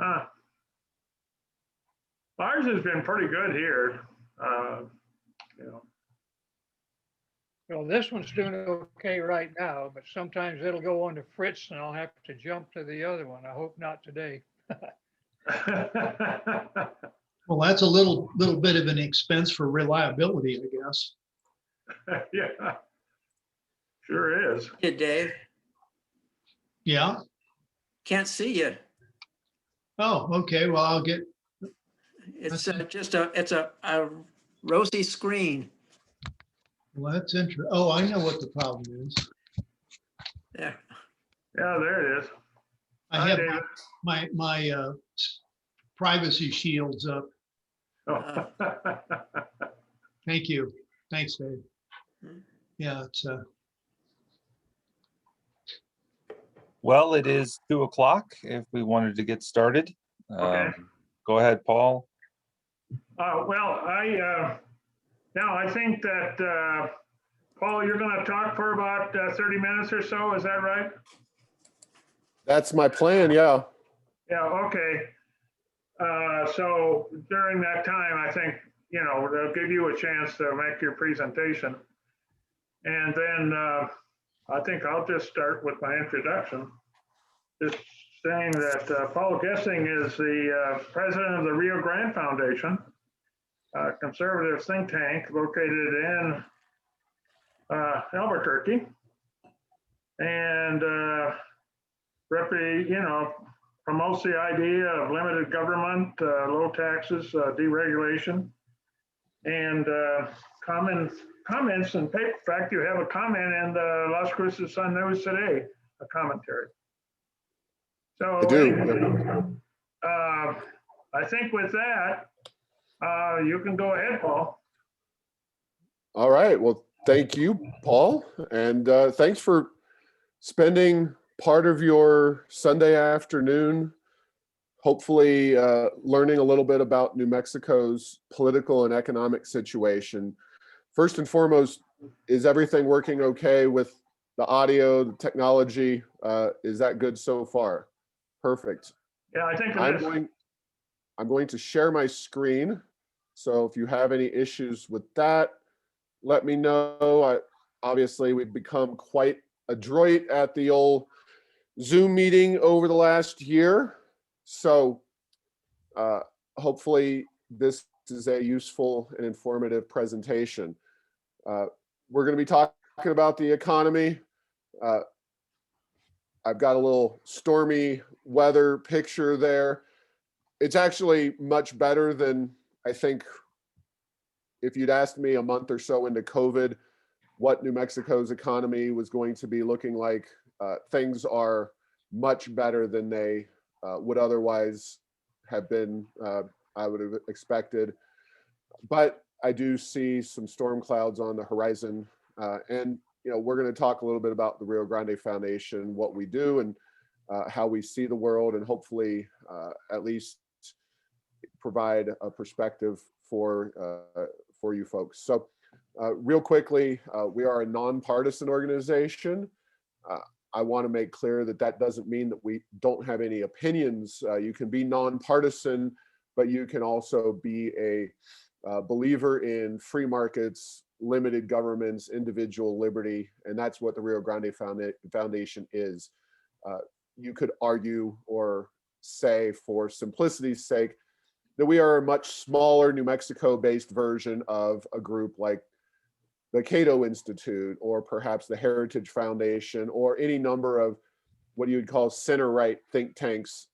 Huh. Ours has been pretty good here. You know. Well, this one's doing okay right now, but sometimes it'll go on to Fritz and I'll have to jump to the other one. I hope not today. Well, that's a little bit of an expense for reliability, I guess. Yeah, sure is. Hey, Dave, Yeah. can't see you. Oh, okay. Well, I'll get. It's That's just it's a rosy screen. Well, that's interesting. Oh, I know what the problem is. There. Yeah, there it is. I Hi, have David. my privacy shields up. Oh. Thank you. Thanks, Dave. Hmm. Yeah, it's Well, it is 2 o'clock if we wanted to get started. Okay. Go ahead, Paul. Well, I think that, Paul, you're going to talk for about 30 minutes or so. Is that right? That's my plan, yeah. Yeah, okay. So during that time, I think, they'll give you a chance to make your presentation. And then I think I'll just start with my introduction. Just saying that Paul Gessing is the president of the Rio Grande Foundation, a conservative think tank located in Albuquerque. And, promotes the idea of limited government, low taxes, deregulation, and comments. In fact, you have a comment in the Las Cruces Sun News today, a commentary. So I do. anyway, I think with that, you can go ahead, Paul. All right. Well, thank you, Paul. And thanks for spending part of your Sunday afternoon, hopefully learning a little bit about New Mexico's political and economic situation. First and foremost, is everything working okay with the audio, the technology? Is that good so far? Perfect. Yeah, I think it is. I'm going to share my screen. So if you have any issues with that, let me know. Obviously, we've become quite adroit at the old Zoom meeting over the last year. So hopefully this is a useful and informative presentation. We're going to be talking about the economy. I've got a little stormy weather picture there. It's actually much better than I think if you'd asked me a month or so into COVID what New Mexico's economy was going to be looking like. Things are much better than they would otherwise have been, I would have expected. But I do see some storm clouds on the horizon. And we're going to talk a little bit about the Rio Grande Foundation, what we do and how we see the world, and hopefully at least provide a perspective for you folks. So real quickly, we are a nonpartisan organization. I want to make clear that that doesn't mean that we don't have any opinions. You can be nonpartisan, but you can also be a believer in free markets, limited governments, individual liberty, and that's what the Rio Grande Foundation is. You could argue or say, for simplicity's sake, that we are a much smaller New Mexico-based version of a group like the Cato Institute, or perhaps the Heritage Foundation, or any number of what you would call center-right think tanks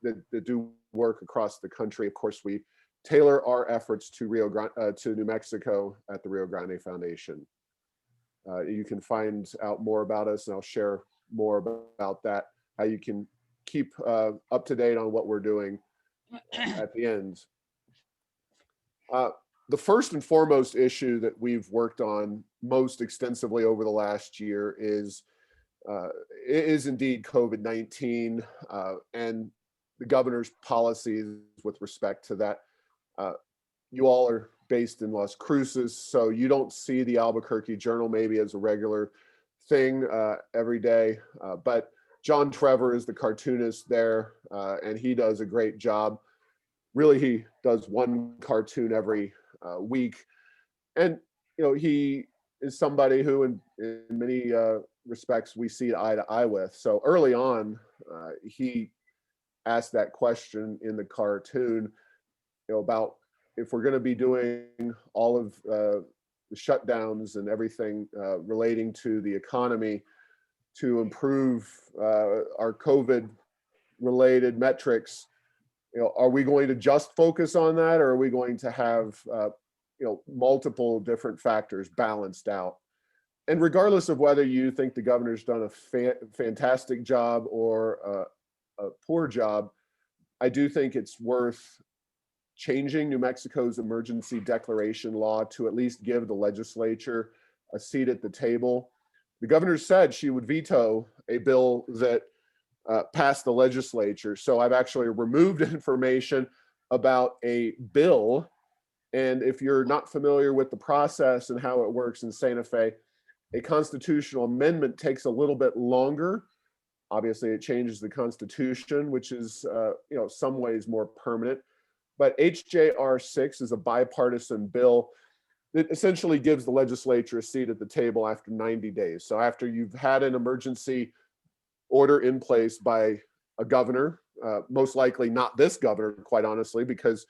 that do work across the country. Of course, we tailor our efforts to New Mexico at the Rio Grande Foundation. You can find out more about us, and I'll share more about that, how you can keep up to date on what we're doing at the end. The first and foremost issue that we've worked on most extensively over the last year is indeed COVID-19 and the governor's policies with respect to that. You all are based in Las Cruces, so you don't see the Albuquerque Journal maybe as a regular thing every day, but John Trevor is the cartoonist there, and he does a great job. Really, he does one cartoon every week. And, he is somebody who in many respects we see eye to eye with. So early on, he asked that question in the cartoon, about if we're going to be doing all of the shutdowns and everything relating to the economy to improve our COVID related metrics, are we going to just focus on that, or are we going to have multiple different factors balanced out? And regardless of whether you think the governor's done a fantastic job or a poor job, I do think it's worth changing New Mexico's emergency declaration law to at least give the legislature a seat at the table. The governor said she would veto a bill that passed the legislature. So I've actually removed information about a bill. And if you're not familiar with the process and how it works in Santa Fe, a constitutional amendment takes a little bit longer. Obviously, it changes the Constitution, which is, some ways more permanent. But HJR 6 is a bipartisan bill that essentially gives the legislature a seat at the table after 90 days. So after you've had an emergency order in place by a governor, most likely not this governor, quite honestly, because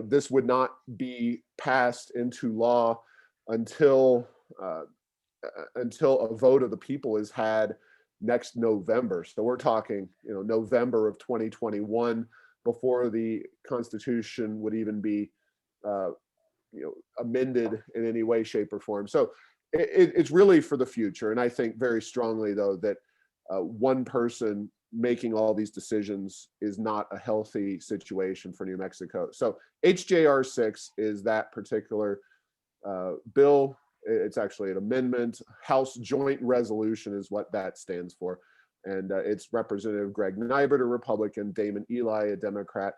this would not be passed into law until a vote of the people is had next November. So we're talking, November of 2021, before the Constitution would even be, amended in any way, shape, or form. So it's really for the future. And I think very strongly, though, that one person making all these decisions is not a healthy situation for New Mexico. So HJR 6 is that particular bill. It's actually an amendment. House Joint Resolution is what that stands for. And it's Representative Greg Nybert, a Republican, Damon Eli, a Democrat.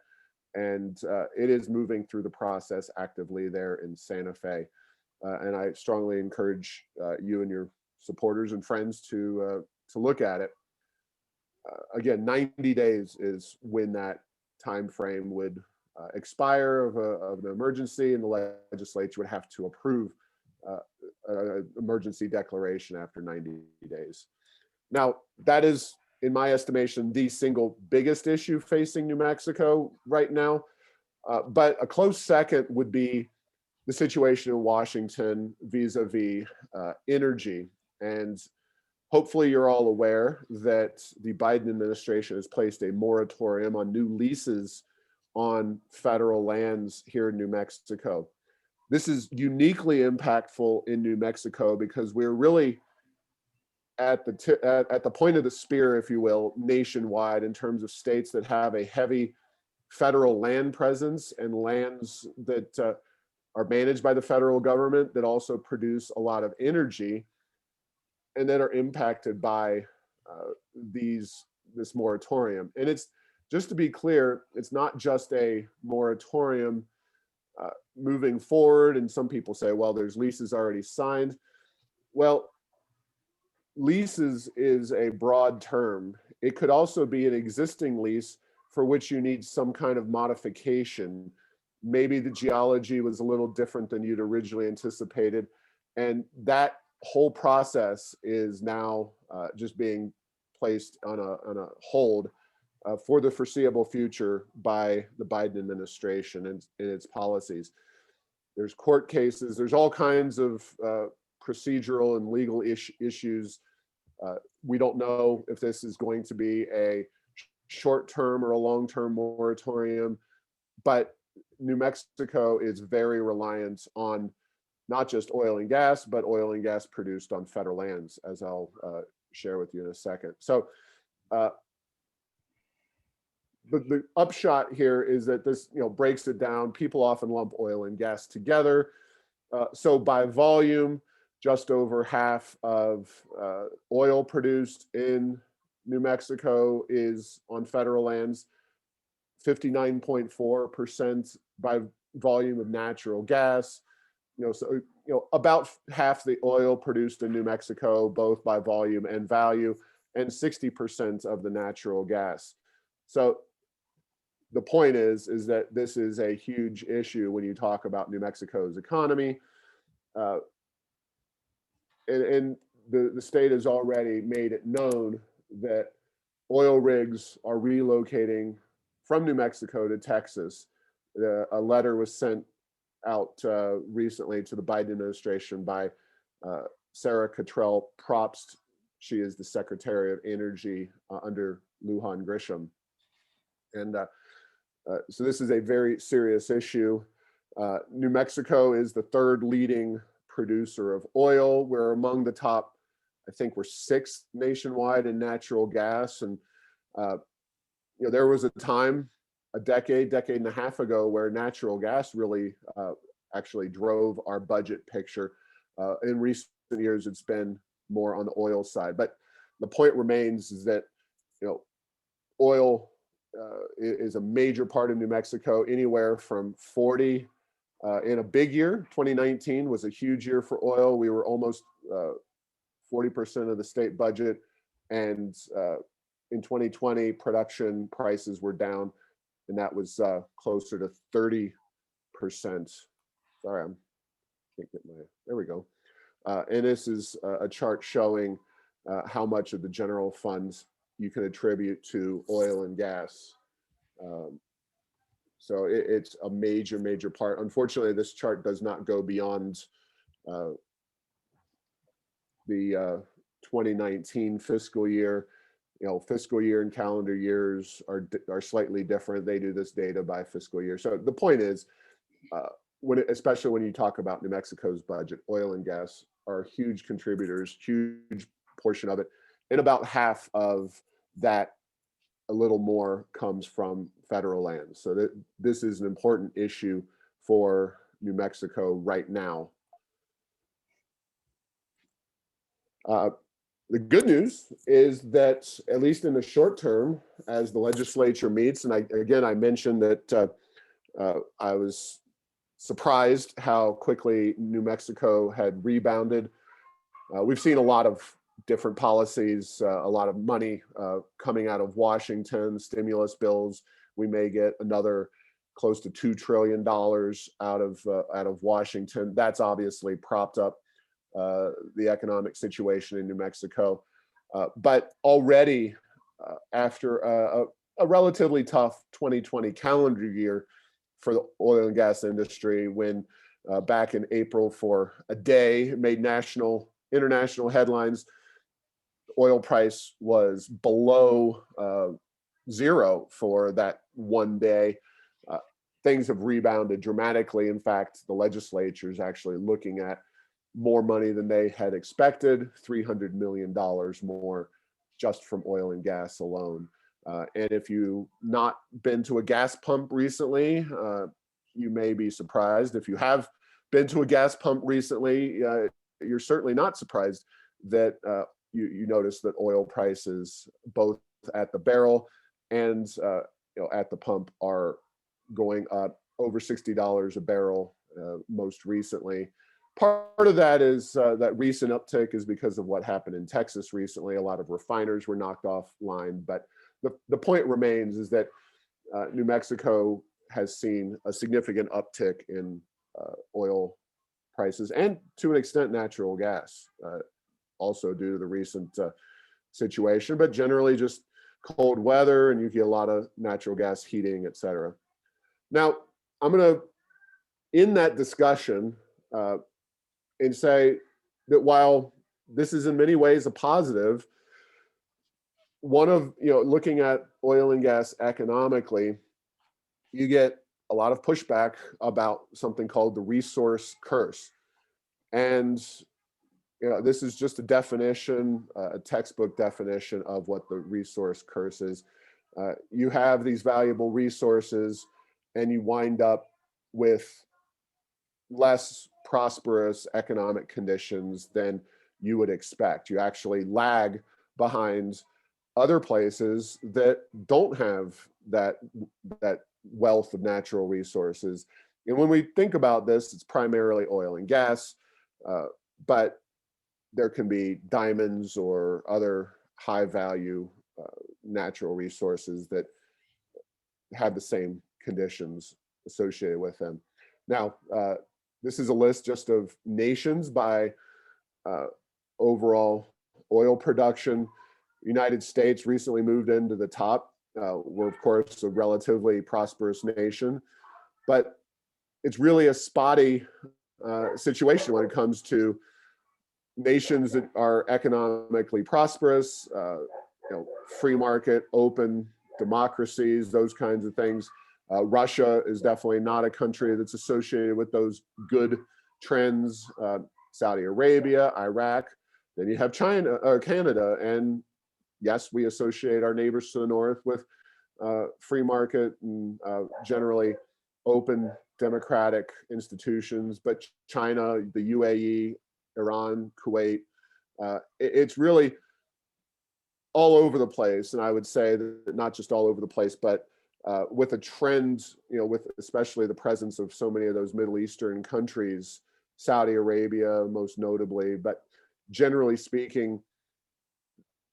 And it is moving through the process actively there in Santa Fe. And I strongly encourage you and your supporters and friends to look at it. Again, 90 days is when that time frame would expire of an emergency, and the legislature would have to approve an emergency declaration after 90 days. Now, that is, in my estimation, the single biggest issue facing New Mexico right now. But a close second would be the situation in Washington vis-a-vis energy. And hopefully you're all aware that the Biden administration has placed a moratorium on new leases on federal lands here in New Mexico. This is uniquely impactful in New Mexico because we're really at the point of the spear, if you will, nationwide in terms of states that have a heavy federal land presence and lands that are managed by the federal government that also produce a lot of energy and that are impacted by this moratorium. And it's, just to be clear, it's not just a moratorium moving forward. And some people say, well, there's leases already signed. Well, leases is a broad term. It could also be an existing lease for which you need some kind of modification. Maybe the geology was a little different than you'd originally anticipated. And that whole process is now just being placed on a hold for the foreseeable future by the Biden administration and its policies. There's court cases, there's all kinds of procedural and legal issues. We don't know if this is going to be a short-term or a long-term moratorium, but New Mexico is very reliant on not just oil and gas, but oil and gas produced on federal lands, as I'll share with you in a second. So the upshot here is that this breaks it down. People often lump oil and gas together. So by volume, just over half of oil produced in New Mexico is on federal lands, 59.4% by volume of natural gas. So about half the oil produced in New Mexico, both by volume and value, and 60% of the natural gas. So the point is that this is a huge issue when you talk about New Mexico's economy. And the state has already made it known that oil rigs are relocating from New Mexico to Texas. A letter was sent out recently to the Biden administration by Sarah Cottrell Probst. She is the Secretary of Energy under Lujan Grisham. And so this is a very serious issue. New Mexico is the third leading producer of oil. We're among the top, I think we're sixth nationwide in natural gas. And there was a time, a decade and a half ago, where natural gas really actually drove our budget picture. In recent years, it's been more on the oil side. But the point remains is that oil is a major part of New Mexico, anywhere from 40 in a big year. 2019 was a huge year for oil. We were almost 40% of the state budget. And in 2020, production prices were down, and that was closer to 30%. Sorry, can't get there we go. And this is a chart showing how much of the general funds you can attribute to oil and gas. So it's a major part. Unfortunately, this chart does not go beyond the 2019 fiscal year. Fiscal year and calendar years are slightly different. They do this data by fiscal year. So the point is, especially when you talk about New Mexico's budget, oil and gas are huge contributors, huge portion of it. And about half of that, a little more, comes from federal land. So this is an important issue for New Mexico right now. The good news is that, at least in the short term, as the legislature meets, and I mentioned that I was surprised how quickly New Mexico had rebounded. We've seen a lot of different policies, a lot of money coming out of Washington, stimulus bills. We may get another close to $2 trillion out of Washington. That's obviously propped up the economic situation in New Mexico. But already, after a relatively tough 2020 calendar year for the oil and gas industry, when back in April, for a day, it made international headlines, the oil price was below zero for that one day. Things have rebounded dramatically. In fact, the legislature is actually looking at more money than they had expected, $300 million more just from oil and gas alone. And if you've not been to a gas pump recently, you may be surprised. If you have been to a gas pump recently, you're certainly not surprised that you notice that oil prices, both at the barrel and at the pump, are going up over $60 a barrel most recently. Part of that is that recent uptick is because of what happened in Texas recently. A lot of refiners were knocked offline, but the point remains is that New Mexico has seen a significant uptick in oil prices, and to an extent natural gas, also due to the recent situation, but generally just cold weather, and you get a lot of natural gas heating, et cetera. Now, I'm going to end that discussion and say that while this is in many ways a positive, one of, looking at oil and gas economically, you get a lot of pushback about something called the resource curse. And this is just a definition, a textbook definition of what the resource curse is. You have these valuable resources and you wind up with less prosperous economic conditions than you would expect. You actually lag behind other places that don't have that wealth of natural resources. And when we think about this, it's primarily oil and gas, but there can be diamonds or other high value natural resources that have the same conditions associated with them. Now, this is a list just of nations by overall oil production. United States recently moved into the top. We're of course a relatively prosperous nation, but it's really a spotty situation when it comes to nations that are economically prosperous, free market, open democracies, those kinds of things. Russia is definitely not a country that's associated with those good trends. Saudi Arabia, Iraq, then you have China or Canada, and yes, we associate our neighbors to the north with free market and generally open democratic institutions, but China, the UAE, Iran, Kuwait, it's really all over the place. And I would say that not just all over the place, but with a trend, with especially the presence of so many of those Middle Eastern countries, Saudi Arabia most notably, but generally speaking,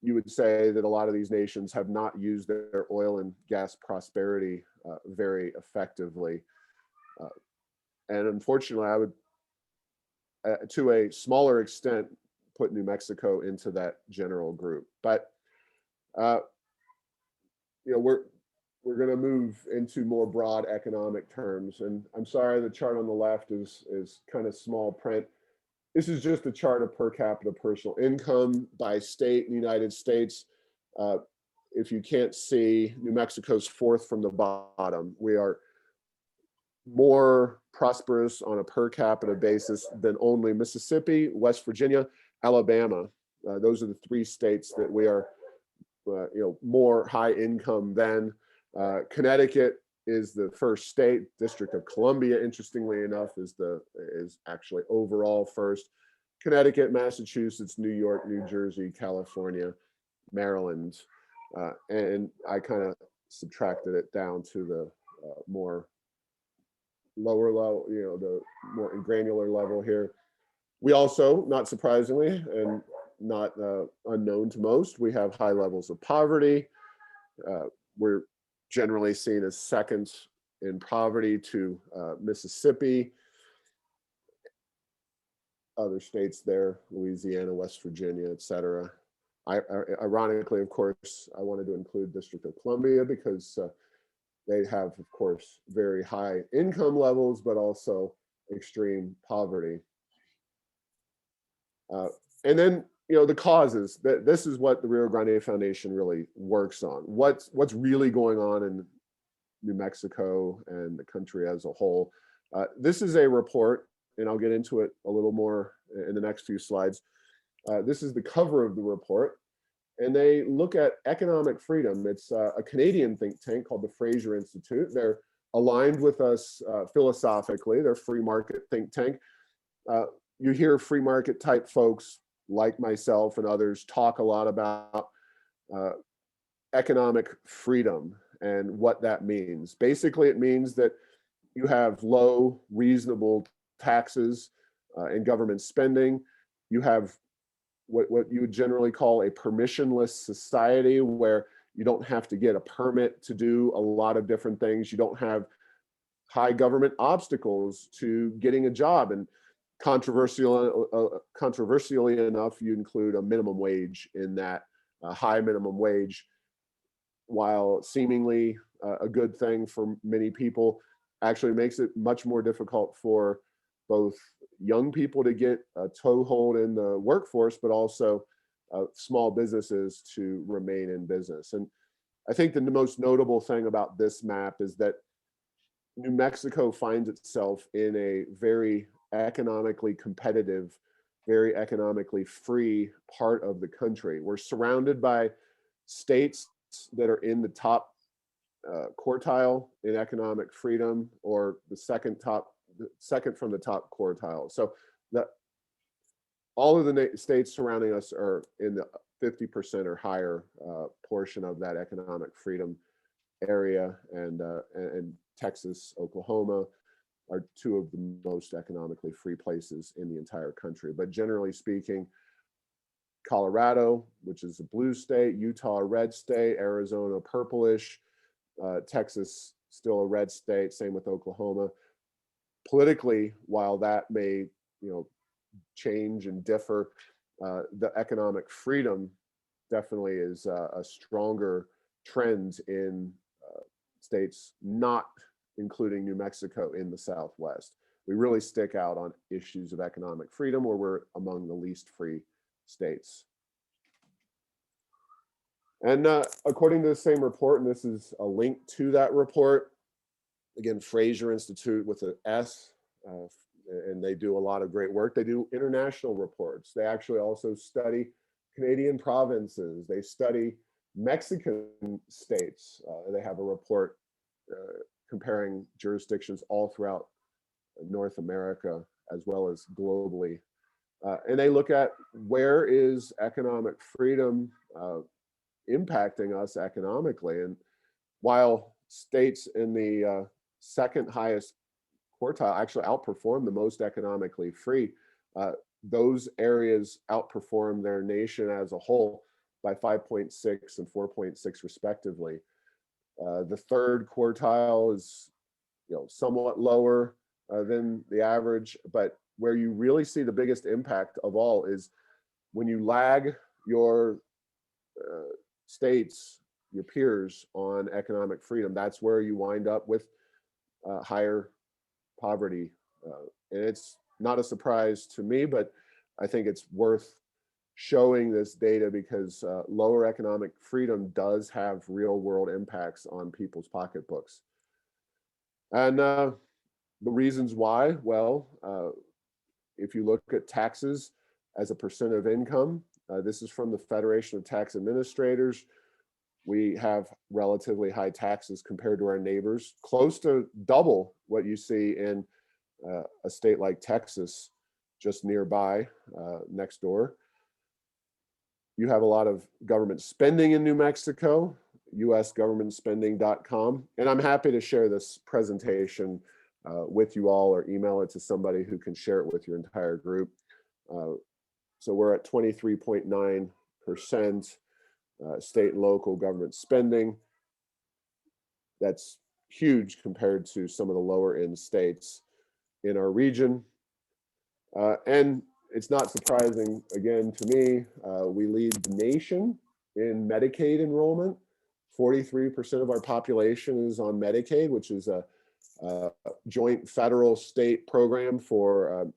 you would say that a lot of these nations have not used their oil and gas prosperity very effectively. And unfortunately, I would, to a smaller extent, put New Mexico into that general group. But we're going to move into more broad economic terms. And I'm sorry, the chart on the left is kind of small print. This is just a chart of per capita personal income by state in the United States. If you can't see, New Mexico's fourth from the bottom. We are more prosperous on a per capita basis than only Mississippi, West Virginia, Alabama. Those are the three states that we are, more high income than. Connecticut is the first state. District of Columbia, interestingly enough, is actually overall first. Connecticut, Massachusetts, New York, New Jersey, California, Maryland, and I kind of subtracted it down to the more lower level, the more granular level here. We also, not surprisingly, and not unknown to most, we have high levels of poverty. We're generally seen as second in poverty to Mississippi. Other states there, Louisiana, West Virginia, et cetera. Ironically, of course, I wanted to include District of Columbia because they have, of course, very high income levels, but also extreme poverty. And then, the causes. This is what the Rio Grande Foundation really works on. What's really going on in New Mexico and the country as a whole. This is a report, and I'll get into it a little more in the next few slides. This is the cover of the report, and they look at economic freedom. It's a Canadian think tank called the Fraser Institute. They're aligned with us philosophically. They're free market think tank. You hear free market type folks like myself and others talk a lot about economic freedom and what that means. Basically, it means that you have low, reasonable taxes and government spending. You have what you would generally call a permissionless society, where you don't have to get a permit to do a lot of different things. You don't have high government obstacles to getting a job. And controversially enough, you include a minimum wage in that. High minimum wage, while seemingly a good thing for many people, actually makes it much more difficult for both young people to get a toehold in the workforce, but also small businesses to remain in business. And I think the most notable thing about this map is that New Mexico finds itself in a very economically competitive, very economically free part of the country. We're surrounded by states that are in the top quartile in economic freedom, or the second from the top quartile. So all of the states surrounding us are in the 50% or higher portion of that economic freedom area, and Texas, Oklahoma are two of the most economically free places in the entire country. But generally speaking, Colorado, which is a blue state, Utah, a red state, Arizona, purplish, Texas, still a red state, same with Oklahoma. Politically, while that may, change and differ, the economic freedom definitely is a stronger trend in states not including New Mexico in the Southwest. We really stick out on issues of economic freedom, where we're among the least free states. And according to the same report, and this is a link to that report, again, Fraser Institute with an S, and they do a lot of great work. They do international reports. They actually also study Canadian provinces. They study Mexican states. They have a report comparing jurisdictions all throughout North America as well as globally. And they look at where is economic freedom impacting us economically. And while states in the second highest quartile actually outperform the most economically free, those areas outperform their nation as a whole by 5.6 and 4.6 respectively. The third quartile is somewhat lower than the average, but where you really see the biggest impact of all is when you lag your states, your peers on economic freedom. That's where you wind up with higher poverty. And it's not a surprise to me, but I think it's worth showing this data because lower economic freedom does have real world impacts on people's pocketbooks. And the reasons why, well, if you look at taxes as a percent of income, this is from the Federation of Tax Administrators. We have relatively high taxes compared to our neighbors, close to double what you see in a state like Texas, just nearby, next door. You have a lot of government spending in New Mexico, usgovernmentspending.com. And I'm happy to share this presentation with you all or email it to somebody who can share it with your entire group. So we're at 23.9% state and local government spending. That's huge compared to some of the lower end states in our region. And it's not surprising, again, to me, we lead the nation in Medicaid enrollment. 43% of our population is on Medicaid, which is a joint federal state program for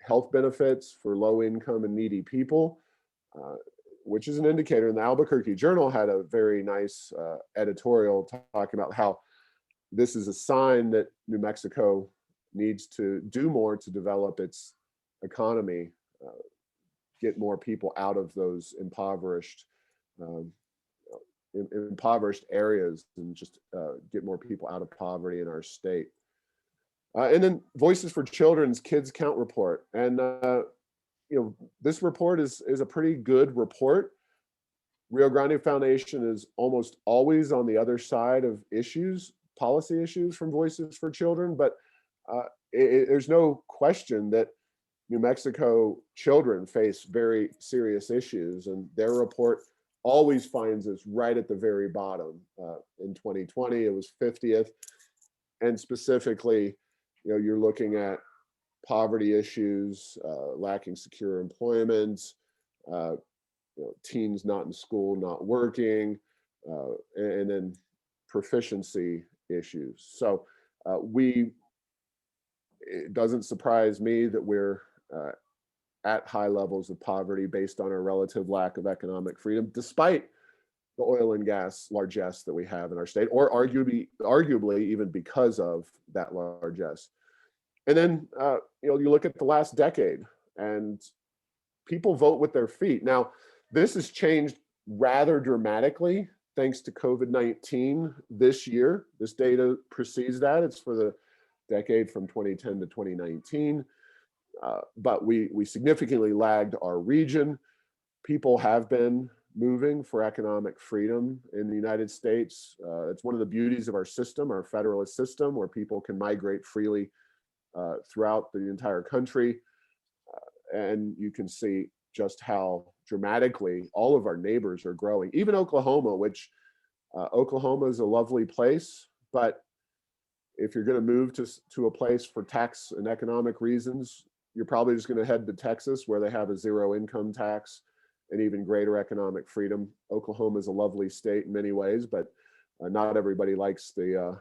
health benefits for low income and needy people, which is an indicator. And the Albuquerque Journal had a very nice editorial talking about how this is a sign that New Mexico needs to do more to develop its economy, get more people out of those impoverished areas and just get more people out of poverty in our state. And then Voices for Children's Kids Count Report. And this report is a pretty good report. Rio Grande Foundation is almost always on the other side of issues, policy issues from Voices for Children, but there's no question that New Mexico children face very serious issues, and their report always finds us right at the very bottom. In 2020, it was 50th, and specifically, you're looking at poverty issues, lacking secure employment, teens not in school, not working, and then proficiency issues. So it doesn't surprise me that we're at high levels of poverty based on our relative lack of economic freedom, despite the oil and gas largesse that we have in our state, or arguably even because of that largesse. And then you look at the last decade, and people vote with their feet. Now, this has changed rather dramatically thanks to COVID-19 this year. This data precedes that. It's for the decade from 2010 to 2019. But we significantly lagged our region. People have been moving for economic freedom in the United States. It's one of the beauties of our system, our federalist system, where people can migrate freely throughout the entire country. And you can see just how dramatically. All of our neighbors are growing, even Oklahoma, which Oklahoma is a lovely place, but if you're going to move to a place for tax and economic reasons, you're probably just going to head to Texas, where they have a zero income tax and even greater economic freedom. Oklahoma is a lovely state in many ways, but not everybody likes the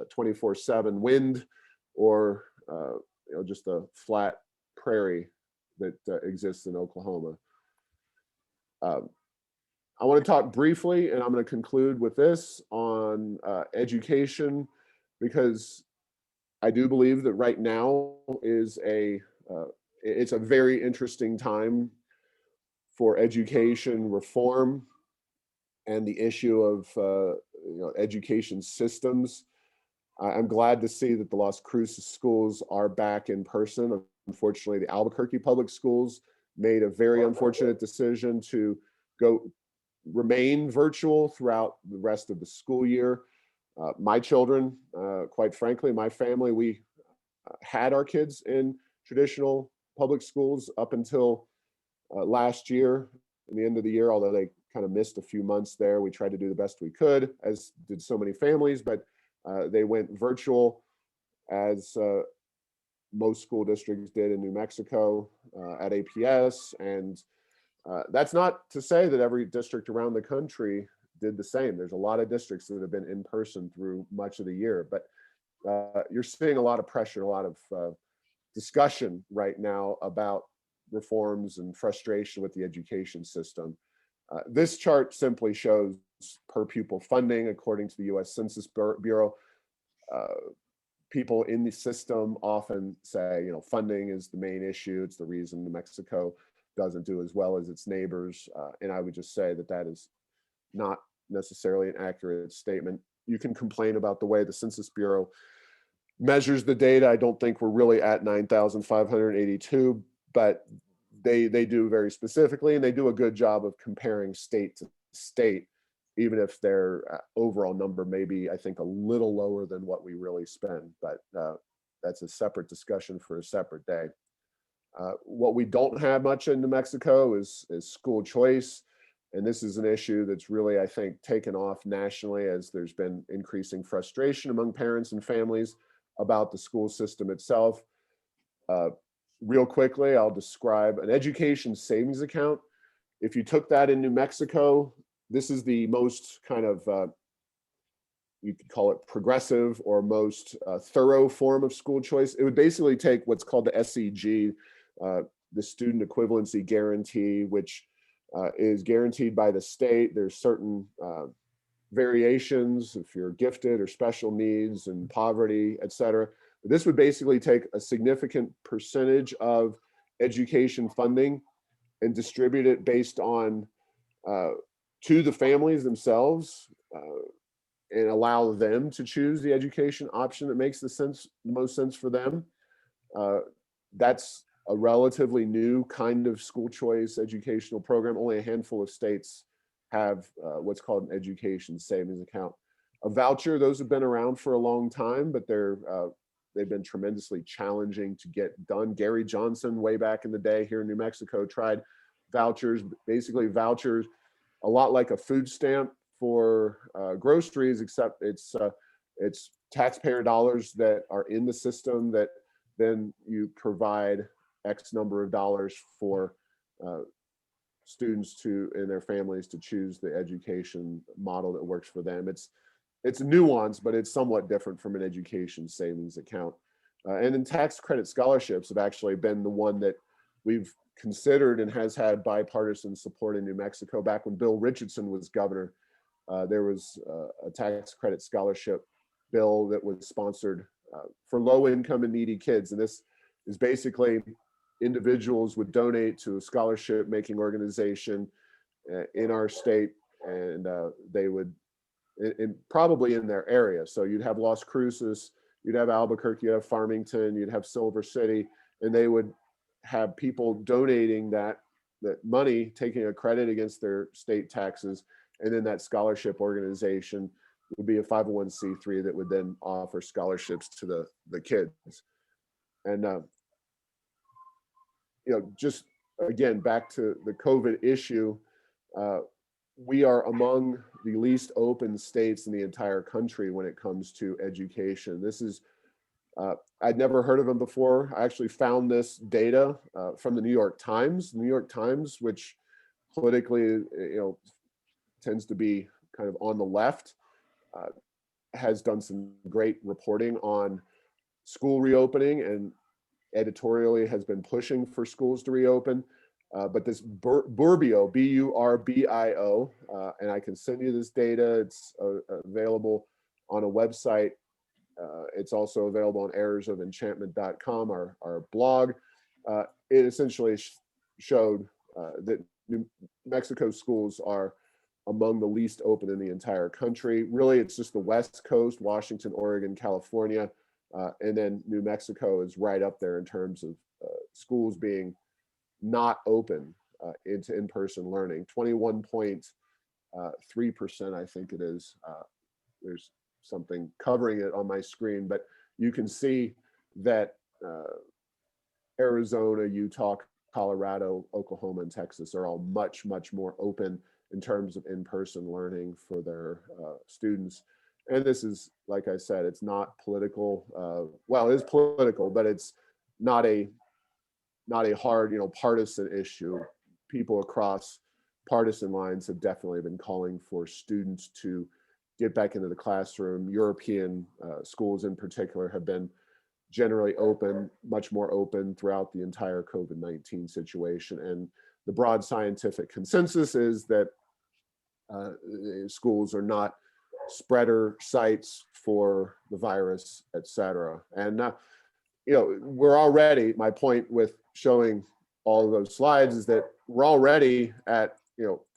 24/7 wind or just a flat prairie that exists in Oklahoma. I want to talk briefly, and I'm going to conclude with this on education, because I do believe that right now is it's a very interesting time for education reform and the issue of education systems. I'm glad to see that the Las Cruces schools are back in person. Unfortunately, the Albuquerque public schools made a very unfortunate decision to remain virtual throughout the rest of the school year. My children, quite frankly, my family, we had our kids in traditional public schools up until last year, in the end of the year, although they kind of missed a few months there. We tried to do the best we could, as did so many families, but they went virtual, as most school districts did in New Mexico at APS. And that's not to say that every district around the country did the same. There's a lot of districts that have been in person through much of the year, but you're seeing a lot of pressure, a lot of discussion right now about reforms and frustration with the education system. This chart simply shows per pupil funding according to the US Census Bureau. People in the system often say, funding is the main issue. It's the reason New Mexico doesn't do as well as its neighbors. And I would just say that that is not necessarily an accurate statement. You can complain about the way the Census Bureau measures the data. I don't think we're really at 9,582, but they do very specifically, and they do a good job of comparing state to state, even if their overall number may be, I think, a little lower than what we really spend. But that's a separate discussion for a separate day. What we don't have much in New Mexico is school choice. And this is an issue that's really, I think, taken off nationally, as there's been increasing frustration among parents and families about the school system itself. Real quickly, I'll describe an education savings account. If you took that in New Mexico, this is the most kind of, you could call it progressive or most thorough form of school choice. It would basically take what's called the SEG, the Student Equivalency Guarantee, which is guaranteed by the state. There's certain variations if you're gifted or special needs and poverty, et cetera. This would basically take a significant percentage of education funding and distribute it based on to the families themselves and allow them to choose the education option that makes the most sense for them. That's a relatively new kind of school choice educational program. Only a handful of states have what's called an education savings account. A voucher, those have been around for a long time, but they've been tremendously challenging to get done. Gary Johnson, way back in the day here in New Mexico, tried vouchers, basically vouchers, a lot like a food stamp for groceries, except it's taxpayer dollars that are in the system that then you provide X number of dollars for students and their families to choose the education model that works for them. It's nuanced, but it's somewhat different from an education savings account. And then tax credit scholarships have actually been the one that we've considered and has had bipartisan support in New Mexico. Back when Bill Richardson was governor, there was a tax credit scholarship bill that was sponsored for low income and needy kids. And this is basically individuals would donate to a scholarship making organization in our state, and they would, probably in their area. So you'd have Las Cruces, you'd have Albuquerque, you'd have Farmington, you'd have Silver City, and they would have people donating that money, taking a credit against their state taxes, and then that scholarship organization would be a 501c3 that would then offer scholarships to the kids. And just again, back to the COVID issue, we are among the least open states in the entire country when it comes to education. This is, I'd never heard of them before. I actually found this data from the New York Times. The New York Times, which politically, tends to be kind of on the left, has done some great reporting on school reopening and editorially has been pushing for schools to reopen. But this Burbio, B-U-R-B-I-O, and I can send you this data. It's available on a website. It's also available on errorsoфenchantment.com, our blog. It essentially showed that New Mexico schools are among the least open in the entire country. Really, it's just the West Coast, Washington, Oregon, California, and then New Mexico is right up there in terms of schools being not open into in-person learning. 21.3%, I think it is. There's something covering it on my screen, but you can see that Arizona, Utah, Colorado, Oklahoma, and Texas are all much, much more open in terms of in-person learning for their students. And this is, like I said, it's not political. Well, it is political, but it's not a hard, partisan issue. People across partisan lines have definitely been calling for students to get back into the classroom. European schools in particular have been generally open, much more open throughout the entire COVID-19 situation. And the broad scientific consensus is that schools are not spreader sites for the virus, et cetera. And, we're already, my point with showing all of those slides is that we're already at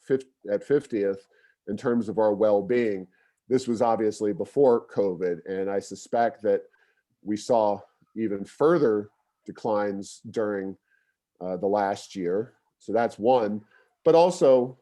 50th in terms of our well-being. This was obviously before COVID, and I suspect that we saw even further declines during the last year. So that's one. But also,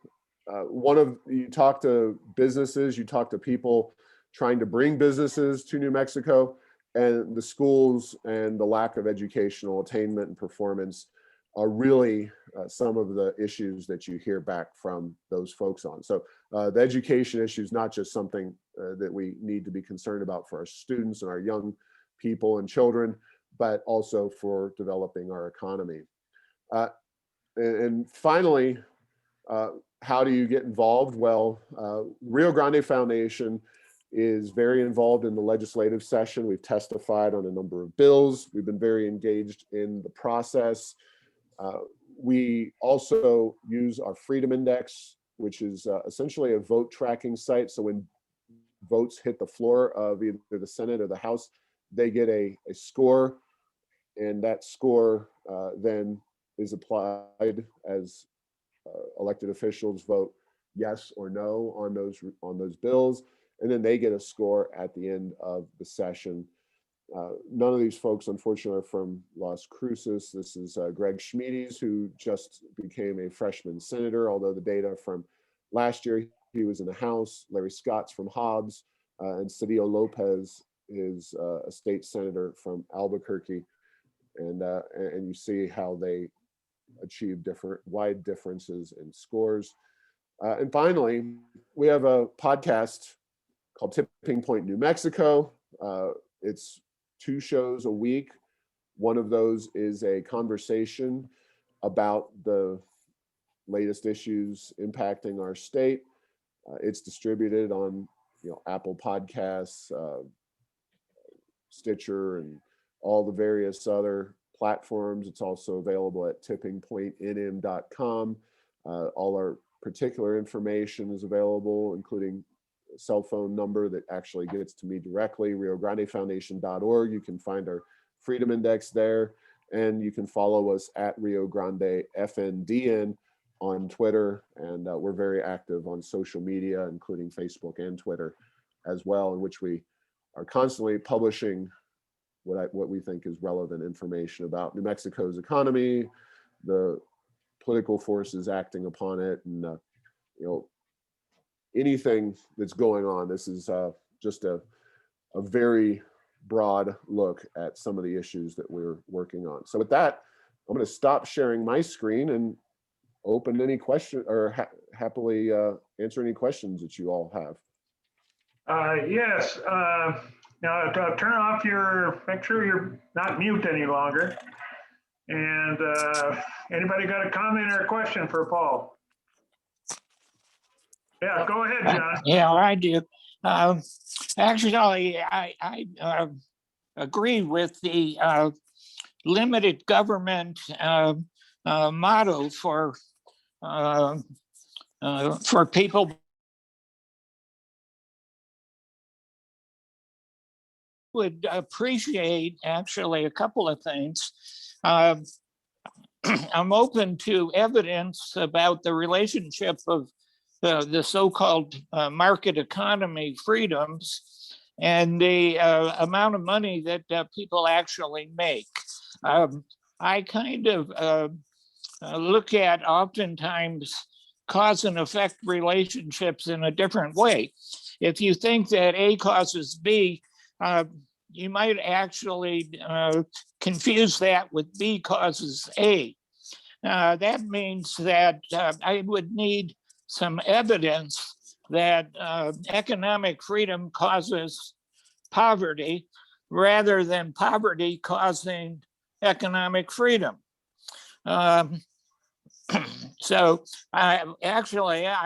you talk to businesses, you talk to people trying to bring businesses to New Mexico, and the schools and the lack of educational attainment and performance are really some of the issues that you hear back from those folks on. So the education issue is not just something that we need to be concerned about for our students and our young people and children, but also for developing our economy. And finally, how do you get involved? Well, Rio Grande Foundation is very involved in the legislative session. We've testified on a number of bills. We've been very engaged in the process. We also use our Freedom Index, which is essentially a vote tracking site. So when votes hit the floor of either the Senate or the House, they get a score, and that score then is applied as elected officials vote yes or no on those bills, and then they get a score at the end of the session. None of these folks, unfortunately, are from Las Cruces. This is Greg Schmiedes, who just became a freshman senator, although the data from last year, he was in the House. Larry Scott's from Hobbs, and Cedillo Lopez is a state senator from Albuquerque. And you see how they achieve wide differences in scores. And finally, we have a podcast called Tipping Point New Mexico. It's 2 shows a week. One of those is a conversation about the latest issues impacting our state. It's distributed on Apple Podcasts, Stitcher, and all the various other platforms. It's also available at tippingpointnm.com. All our particular information is available, including a cell phone number that actually gets to me directly, riograndefoundation.org. You can find our Freedom Index there, and you can follow us at Rio Grande FNDN on Twitter, and we're very active on social media, including Facebook and Twitter as well, in which we are constantly publishing what we think is relevant information about New Mexico's economy, the political forces acting upon it, and anything that's going on. This is just a very broad look at some of the issues that we're working on. So with that, I'm going to stop sharing my screen and open any question or happily answer any questions that you all have. Yes, now turn off make sure you're not mute any longer. And anybody got a comment or a question for Paul? Yeah, go ahead, John. Yeah, I do. Actually, I agree with the limited government model for people. Would appreciate actually a couple of things. I'm open to evidence about the relationship of the so-called market economy freedoms and the amount of money that people actually make. I kind of look at oftentimes cause and effect relationships in a different way. If you think that A causes B, you might actually confuse that with B causes A. That means that I would need some evidence that economic freedom causes poverty rather than poverty causing economic freedom. So I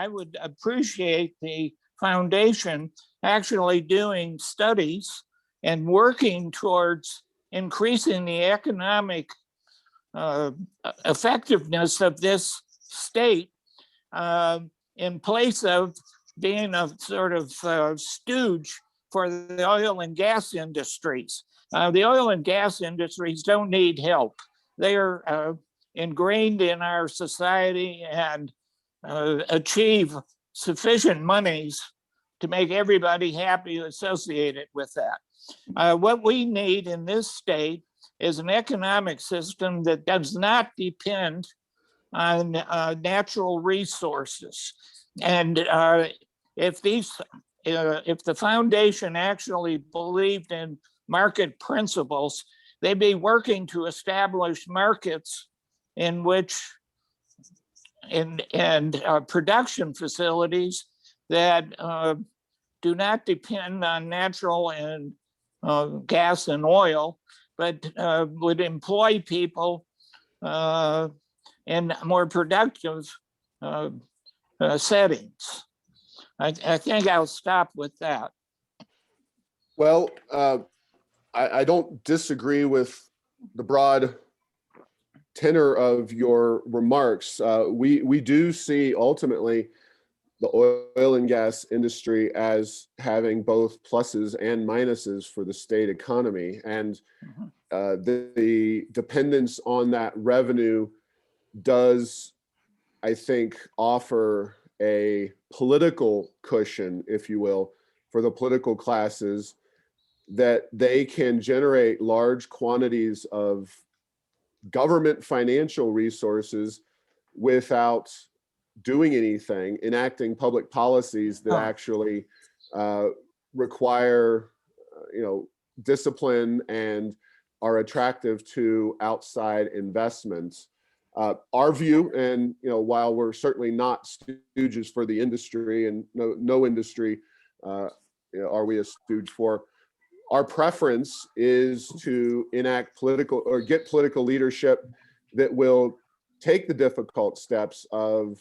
would appreciate the foundation actually doing studies and working towards increasing the economic effectiveness of this state in place of being a sort of stooge for the oil and gas industries. The oil and gas industries don't need help. They are ingrained in our society and achieve sufficient monies to make everybody happy associated with that. What we need in this state is an economic system that does not depend on natural resources. And if the foundation actually believed in market principles, they'd be working to establish markets in which and production facilities that do not depend on natural and gas and oil, but would employ people in more productive settings. I think I'll stop with that. Well, I don't disagree with the broad tenor of your remarks. We do see ultimately the oil and gas industry as having both pluses and minuses for the state economy. And the dependence on that revenue does, I think, offer a political cushion, if you will, for the political classes, that they can generate large quantities of government financial resources without doing anything, enacting public policies that actually require, discipline and are attractive to outside investments. Our view, and while we're certainly not stooges for the industry, and no industry are we a stooge for, our preference is to enact political or get political leadership that will take the difficult steps of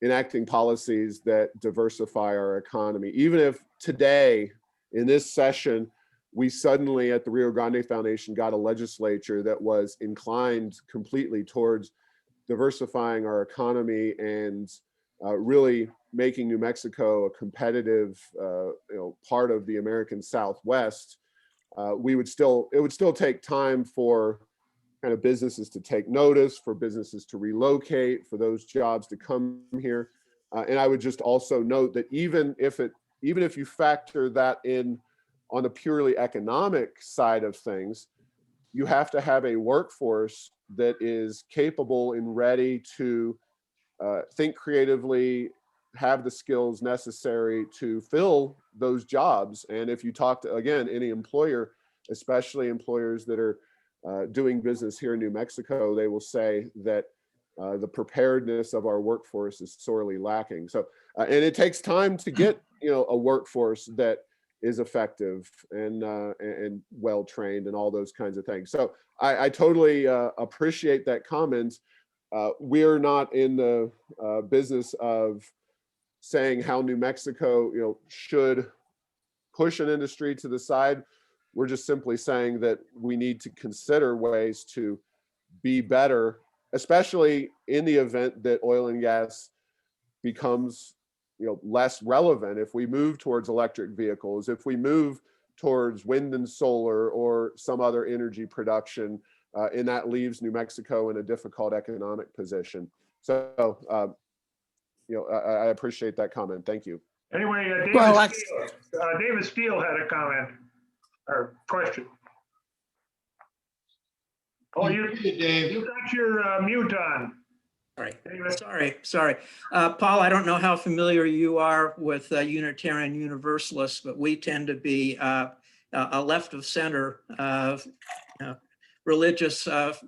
enacting policies that diversify our economy. Even if today in this session, we suddenly at the Rio Grande Foundation got a legislature that was inclined completely towards diversifying our economy and really making New Mexico a competitive part of the American Southwest, it would still take time for kind of businesses to take notice, for businesses to relocate, for those jobs to come here. And I would just also note that even if you factor that in on a purely economic side of things, you have to have a workforce that is capable and ready to think creatively, have the skills necessary to fill those jobs. And if you talk to, again, any employer, especially employers that are doing business here in New Mexico, they will say that the preparedness of our workforce is sorely lacking. So, and it takes time to get, a workforce that is effective and well trained and all those kinds of things. So I totally appreciate that comment. We're not in the business of saying how New Mexico, should push an industry to the side. We're just simply saying that we need to consider ways to be better, especially in the event that oil and gas becomes, less relevant. If we move towards electric vehicles, if we move towards wind and solar or some other energy production, and that leaves New Mexico in a difficult economic position. So, I appreciate that comment. Thank you. Anyway, Well, David Steele had a comment or question. Oh, you got your mute on. Sorry. Paul, I don't know how familiar you are with Unitarian Universalists, but we tend to be a left of center religious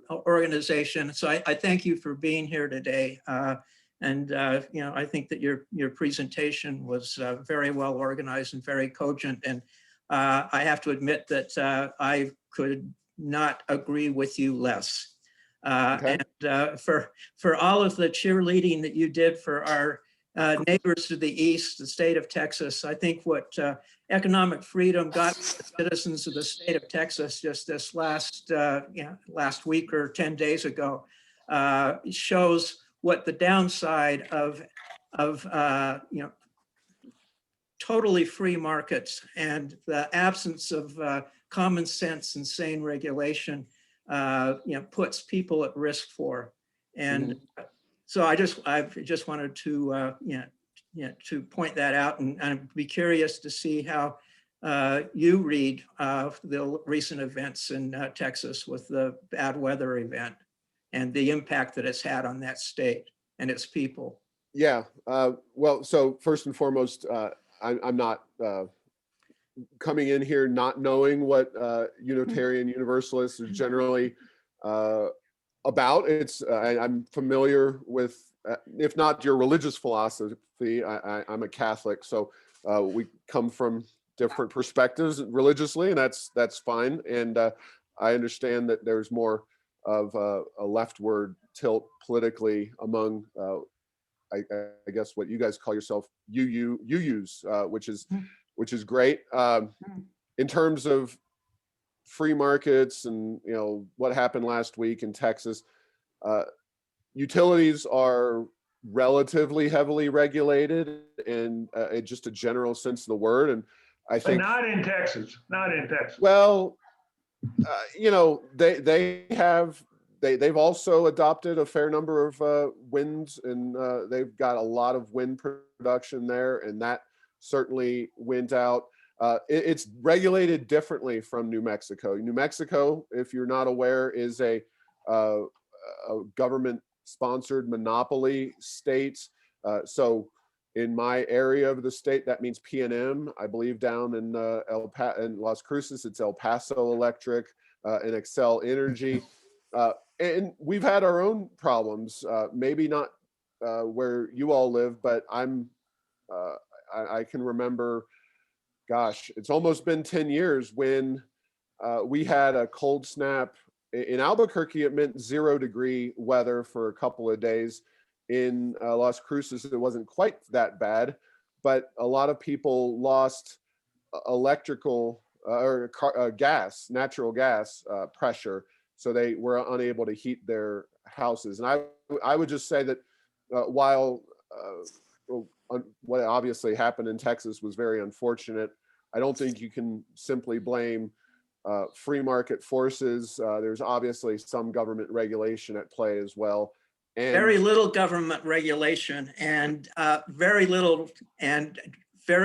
organization. So I thank you for being here today. I think that your presentation was very well organized and very cogent. And I have to admit that I could not agree with you less. Okay. And for all of the cheerleading that you did for our neighbors to the east, the state of Texas, I think what economic freedom got the citizens of the state of Texas just this last week or 10 days ago shows what the downside of totally free markets and the absence of common sense and sane regulation puts people at risk for. And so I just wanted to to point that out, and I'd be curious to see how you read the recent events in Texas with the bad weather event and the impact that it's had on that state and its people. Yeah. Well, so first and foremost, I'm not coming in here not knowing what Unitarian Universalists are generally about. I'm familiar with, if not your religious philosophy, I'm a Catholic, so we come from different perspectives religiously, and that's fine. And I understand that there's more of a leftward tilt politically among, I guess what you guys call yourself, UUs, which is great. In terms of free markets and what happened last week in Texas, utilities are relatively heavily regulated in just a general sense of the word, and I think but not in Texas. Well, they've also adopted a fair number of winds, and they've got a lot of wind production there, and that certainly went out. It's regulated differently from New Mexico. New Mexico, if you're not aware, is a government-sponsored monopoly state. So in my area of the state, that means PNM. I believe down in in Las Cruces, it's El Paso Electric and Excel Energy. And we've had our own problems, maybe not where you all live, but I can remember, gosh, it's almost been 10 years when we had a cold snap. In Albuquerque, it meant 0-degree weather for a couple of days. In Las Cruces, it wasn't quite that bad, but a lot of people lost electrical or natural gas pressure. So they were unable to heat their houses. And I would just say that while what obviously happened in Texas was very unfortunate, I don't think you can simply blame free market forces. There's obviously some government regulation at play as well. And very little government regulation and very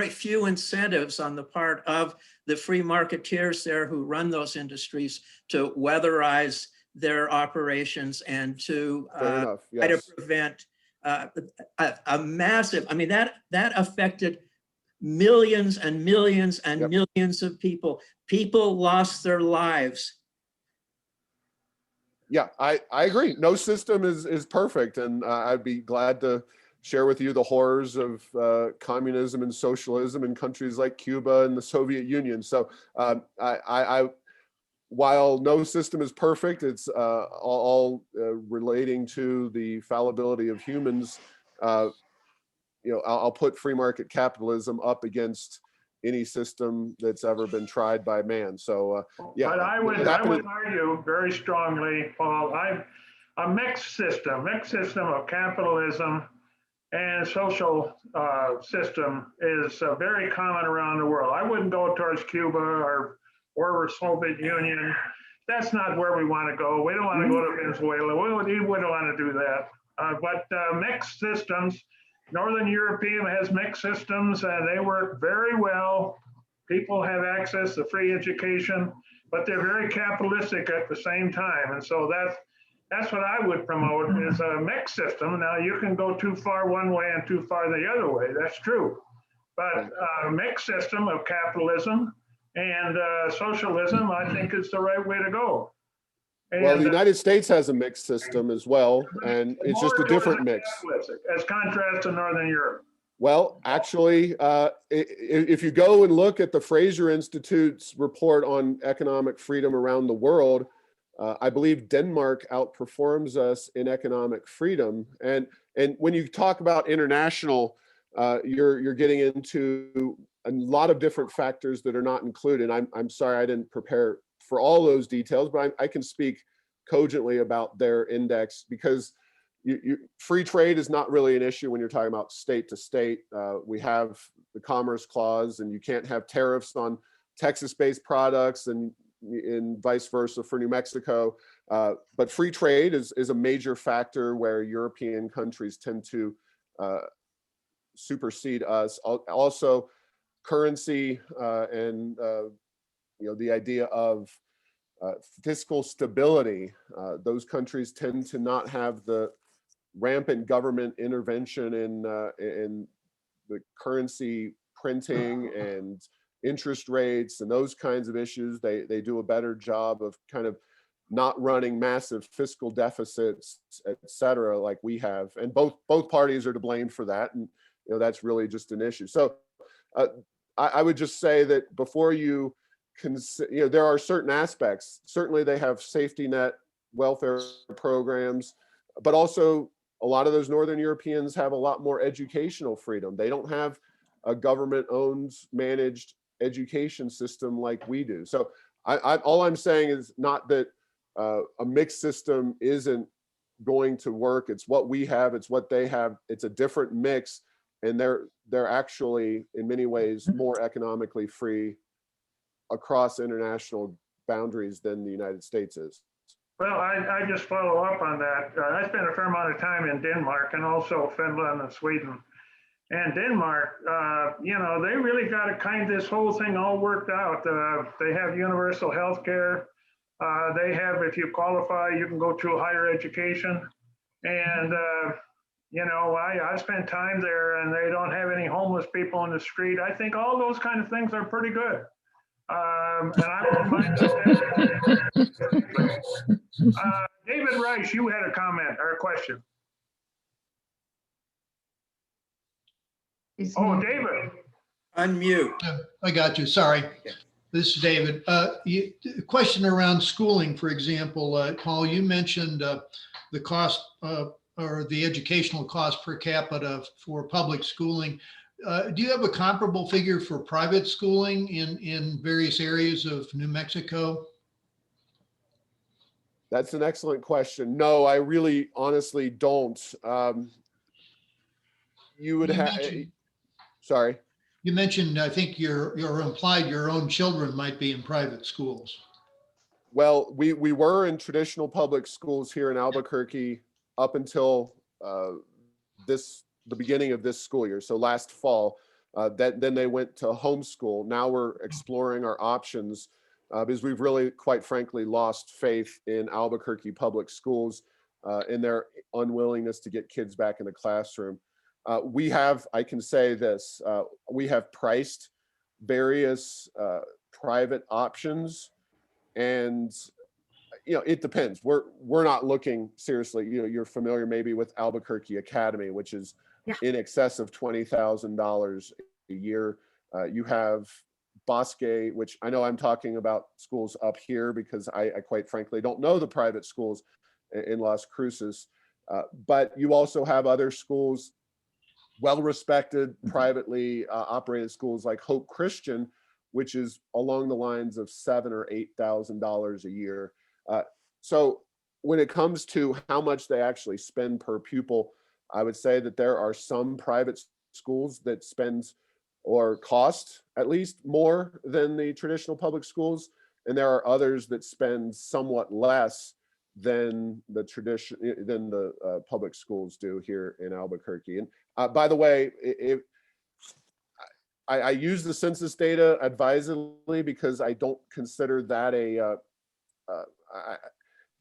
few incentives on the part of the free marketeers there who run those industries to weatherize their operations and to try to prevent a massive, I mean, that affected millions and millions and millions of people. People lost their lives Yeah, I agree. No system is perfect, and I'd be glad to share with you the horrors of communism and socialism in countries like Cuba and the Soviet Union. So while no system is perfect, it's all relating to the fallibility of humans. I'll put free market capitalism up against any system that's ever been tried by man. So yeah. But I would argue very strongly, Paul, a mixed system of capitalism and social system is very common around the world. I wouldn't go towards Cuba or Soviet Union. That's not where we want to go. We don't want to go to Venezuela. We wouldn't want to do that. But mixed systems, Northern European has mixed systems and they work very well. People have access to free education, but they're very capitalistic at the same time. And so that's what I would promote is a mixed system. Now you can go too far one way and too far the other way. That's true. But a mixed system of capitalism and socialism, I think is the right way to go. And, well, the United States has a mixed system as well, and it's just a different mix. As contrast to Northern Europe. Well, actually, if you go and look at the Fraser Institute's report on economic freedom around the world, I believe Denmark outperforms us in economic freedom. And when you talk about international, you're getting into a lot of different factors that are not included. I'm sorry I didn't prepare for all those details, but I can speak cogently about their index because free trade is not really an issue when you're talking about state to state. We have the Commerce Clause, and you can't have tariffs on Texas-based products and vice versa for New Mexico. But free trade is a major factor where European countries tend to supersede us. Also, currency and the idea of fiscal stability. Those countries tend to not have the rampant government intervention in the currency printing and interest rates and those kinds of issues. They do a better job of kind of not running massive fiscal deficits, et cetera, like we have. And both parties are to blame for that. And that's really just an issue. So I would just say that before you there are certain aspects. Certainly they have safety net welfare programs, but also a lot of those Northern Europeans have a lot more educational freedom. They don't have a government-owned, managed education system like we do. So all I'm saying is not that a mixed system isn't going to work. It's what we have. It's what they have. It's a different mix, and they're actually in many ways more economically free across international boundaries than the United States is. Well, I just follow up on that. I spent a fair amount of time in Denmark and also Finland and Sweden. And Denmark, they really got this whole thing all worked out. They have universal health care. They have, if you qualify, you can go to higher education. And, I spent time there and they don't have any homeless people in the street. I think all those kind of things are pretty good. And I don't mind David Rice, you had a comment or a question. Oh, David. Unmute. I got you. Sorry. This is David. Question around schooling, for example. Paul, you mentioned the cost or the educational cost per capita for public schooling. Do you have a comparable figure for private schooling in various areas of New Mexico? That's an excellent question. No, I really honestly don't. You would have, sorry. You mentioned, I think you're implied your own children might be in private schools. Well, we were in traditional public schools here in Albuquerque up until the beginning of this school year. So last fall, then they went to homeschool. Now we're exploring our options because we've really, quite frankly, lost faith in Albuquerque public schools in their unwillingness to get kids back in the classroom. I can say this, we have priced various private options, and it depends. We're not looking seriously. You're familiar maybe with Albuquerque Academy, which is in excess of $20,000 a year. You have Bosque, which I know I'm talking about schools up here because I quite frankly don't know the private schools in Las Cruces. But you also have other schools, well-respected, privately operated schools like Hope Christian, which is along the lines of $7,000 or $8,000 a year. So when it comes to how much they actually spend per pupil, I would say that there are some private schools that spend or cost at least more than the traditional public schools, and there are others that spend somewhat less than the public schools do here in Albuquerque. And by the way, I use the census data advisedly because I don't consider that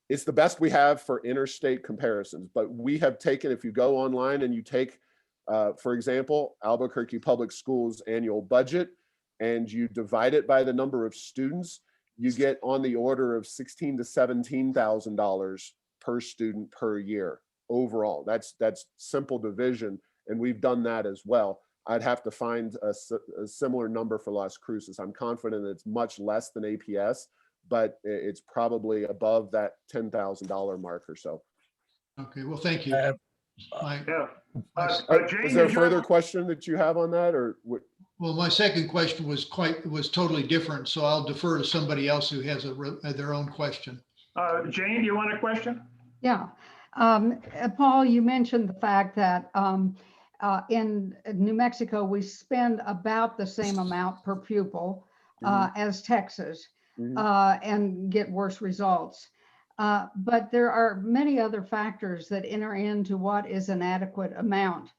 it's the best we have for interstate comparisons. But we have taken, if you go online and you take, for example, Albuquerque Public Schools annual budget, and you divide it by the number of students, you get on the order of $16,000 to $17,000 per student per year overall. That's simple division, and we've done that as well. I'd have to find a similar number for Las Cruces. I'm confident it's much less than APS, but it's probably above that $10,000 mark or so. Okay, well, thank you. Yeah. Jane, Is there a did you further have- question that you have on that, or what? Well, my second question was totally different, so I'll defer to somebody else who has their own question. Jane, do you want a question? Yeah. Paul, you mentioned the fact that in New Mexico, we spend about the same amount per pupil as Texas and get worse results. But there are many other factors that enter into what is an adequate amount.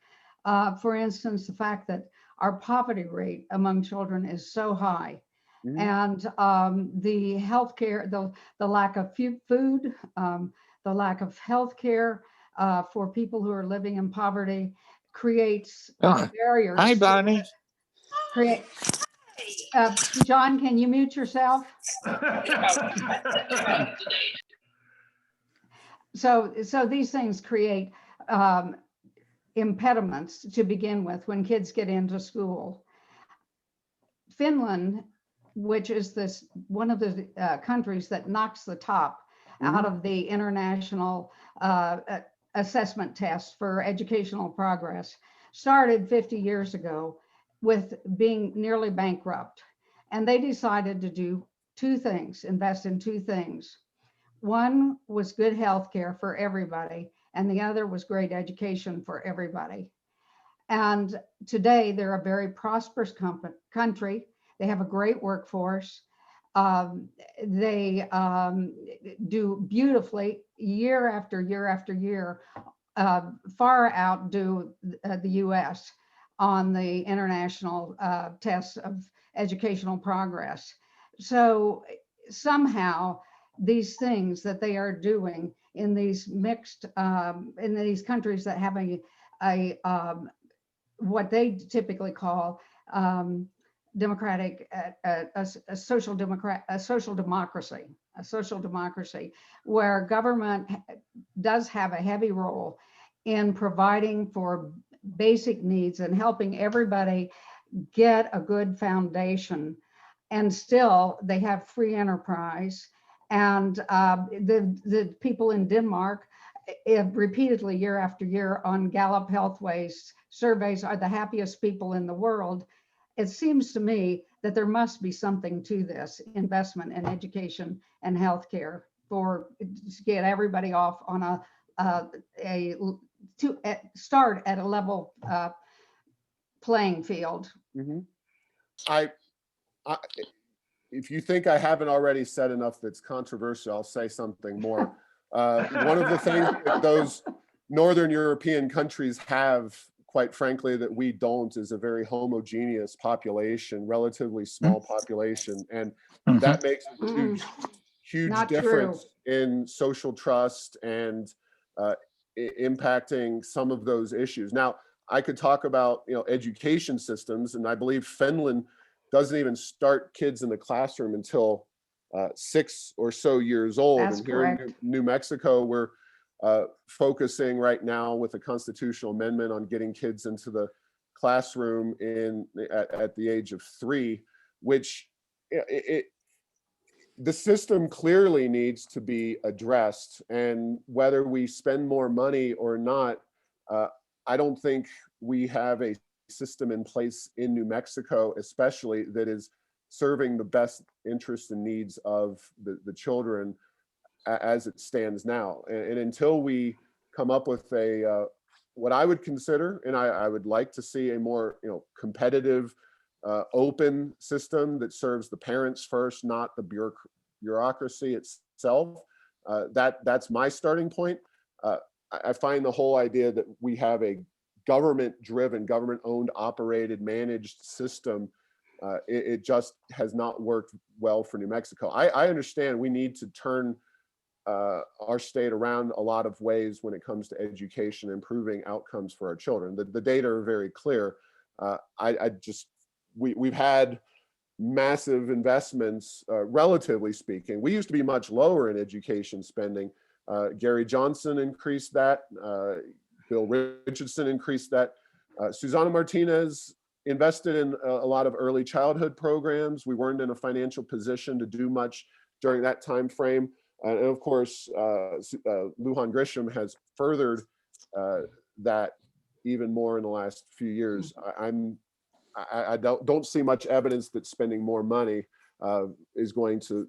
For instance, the fact that our poverty rate among children is so high, and the healthcare, the lack of food, the lack of healthcare for people who are living in poverty creates barriers. Hi, Bonnie. John, can you mute yourself? So these things create impediments to begin with when kids get into school. Finland, which is one of the countries that knocks the top out of the international assessment test for educational progress, started 50 years ago with being nearly bankrupt. And they decided to do two things, invest in two things. One was good health care for everybody, and the other was great education for everybody. And today they're a very prosperous country. They have a great workforce. They do beautifully year after year after year, far outdo the US on the international tests of educational progress. So somehow these things that they are doing in these mixed, in these countries that have a what they typically call democratic, a social democracy, where government does have a heavy role in providing for basic needs and helping everybody get a good foundation. And still they have free enterprise. And the people in Denmark repeatedly year after year on Gallup Healthways surveys are the happiest people in the world. It seems to me that there must be something to this investment in education and healthcare to get everybody off on to start at a level playing field. If you think I haven't already said enough that's controversial, I'll say something more. One of the things that those Northern European countries have, quite frankly, that we don't, is a very homogeneous population, relatively small population. And that makes a huge difference in social trust and impacting some of those issues. Now, I could talk about education systems, and I believe Finland doesn't even start kids in the classroom until 6 or so years old. That's And here in correct. New Mexico, we're focusing right now with a constitutional amendment on getting kids into the classroom at the age of 3, which the system clearly needs to be addressed. And whether we spend more money or not, I don't think we have a system in place in New Mexico, especially, that is serving the best interests and needs of the children as it stands now. And until we come up with what I would consider, and I would like to see a more competitive, open system that serves the parents first, not the bureaucracy itself. That's my starting point. I find the whole idea that we have a government-driven, government-owned, operated, managed system, it just has not worked well for New Mexico. I understand we need to turn our state around a lot of ways when it comes to education, improving outcomes for our children. The data are very clear. We've had massive investments, relatively speaking. We used to be much lower in education spending. Gary Johnson increased that. Bill Richardson increased that. Susana Martinez invested in a lot of early childhood programs. We weren't in a financial position to do much during that time frame. And of course, Lujan Grisham has furthered that even more in the last few years. I don't see much evidence that spending more money is going to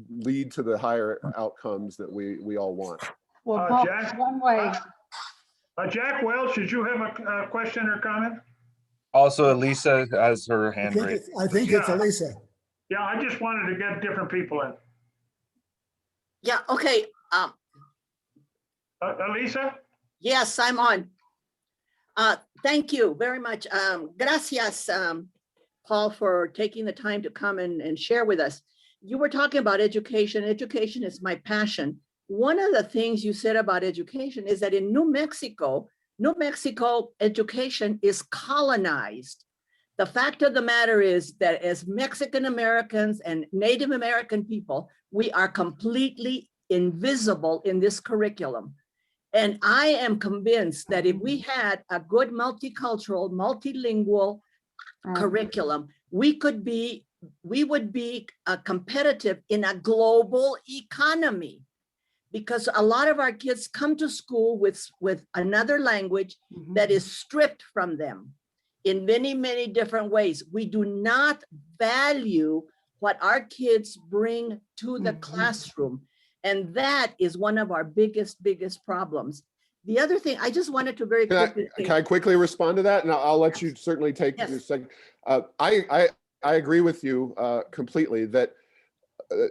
lead to the higher outcomes that we all want. Well, Paul, Jack? one way, Jack Welch, did you have a question or comment? Also, Elisa has her hand raised. I think it's Yeah. Elisa. Yeah, I just wanted to get different people in. Yeah, okay. Elisa? Yes, I'm on. Thank you very much. Gracias, Paul, for taking the time to come and share with us. You were talking about education. Education is my passion. One of the things you said about education is that in New Mexico education is colonized. The fact of the matter is that as Mexican Americans and Native American people, we are completely invisible in this curriculum. And I am convinced that if we had a good multicultural, multilingual curriculum, we would be competitive in a global economy. Because a lot of our kids come to school with another language that is stripped from them in many, many different ways. We do not value what our kids bring to the classroom. And that is one of our biggest problems. The other thing, I just wanted to very quickly Can I quickly respond to that? And I'll let you certainly take a second. I agree with you completely that,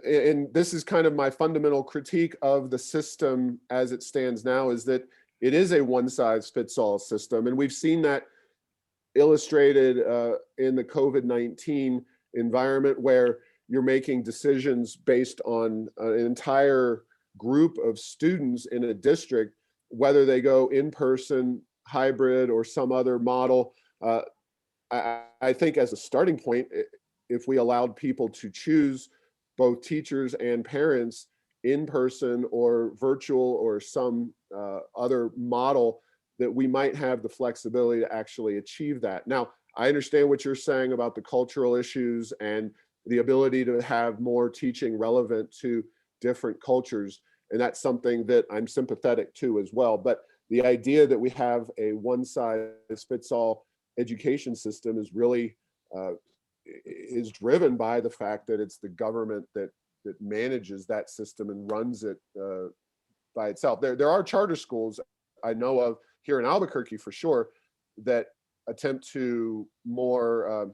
and this is kind of my fundamental critique of the system as it stands now, is that it is a one-size-fits-all system. And we've seen that illustrated in the COVID-19 environment, where you're making decisions based on an entire group of students in a district, whether they go in person, hybrid, or some other model. I think as a starting point, if we allowed people to choose, both teachers and parents, in person or virtual or some other model, that we might have the flexibility to actually achieve that. Now, I understand what you're saying about the cultural issues and the ability to have more teaching relevant to different cultures. And that's something that I'm sympathetic to as well. But the idea that we have a one-size-fits-all education system is really is driven by the fact that it's the government that manages that system and runs it by itself. There are charter schools I know of here in Albuquerque for sure that attempt to more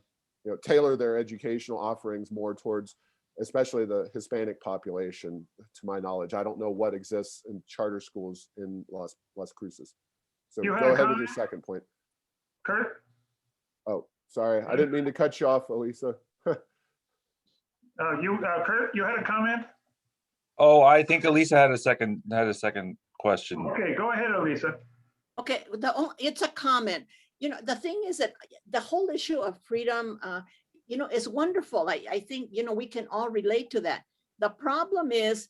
tailor their educational offerings more towards especially the Hispanic population, to my knowledge. I don't know what exists in charter schools in Las Cruces. So go ahead with your second point. Kurt? Oh, sorry. I didn't mean to cut you off, Elisa. Kurt, you had a comment? Oh, I think Elisa had a second question. Okay, go ahead, Elisa. Okay, it's a comment. The thing is that the whole issue of freedom, it's wonderful. I think, we can all relate to that. The problem is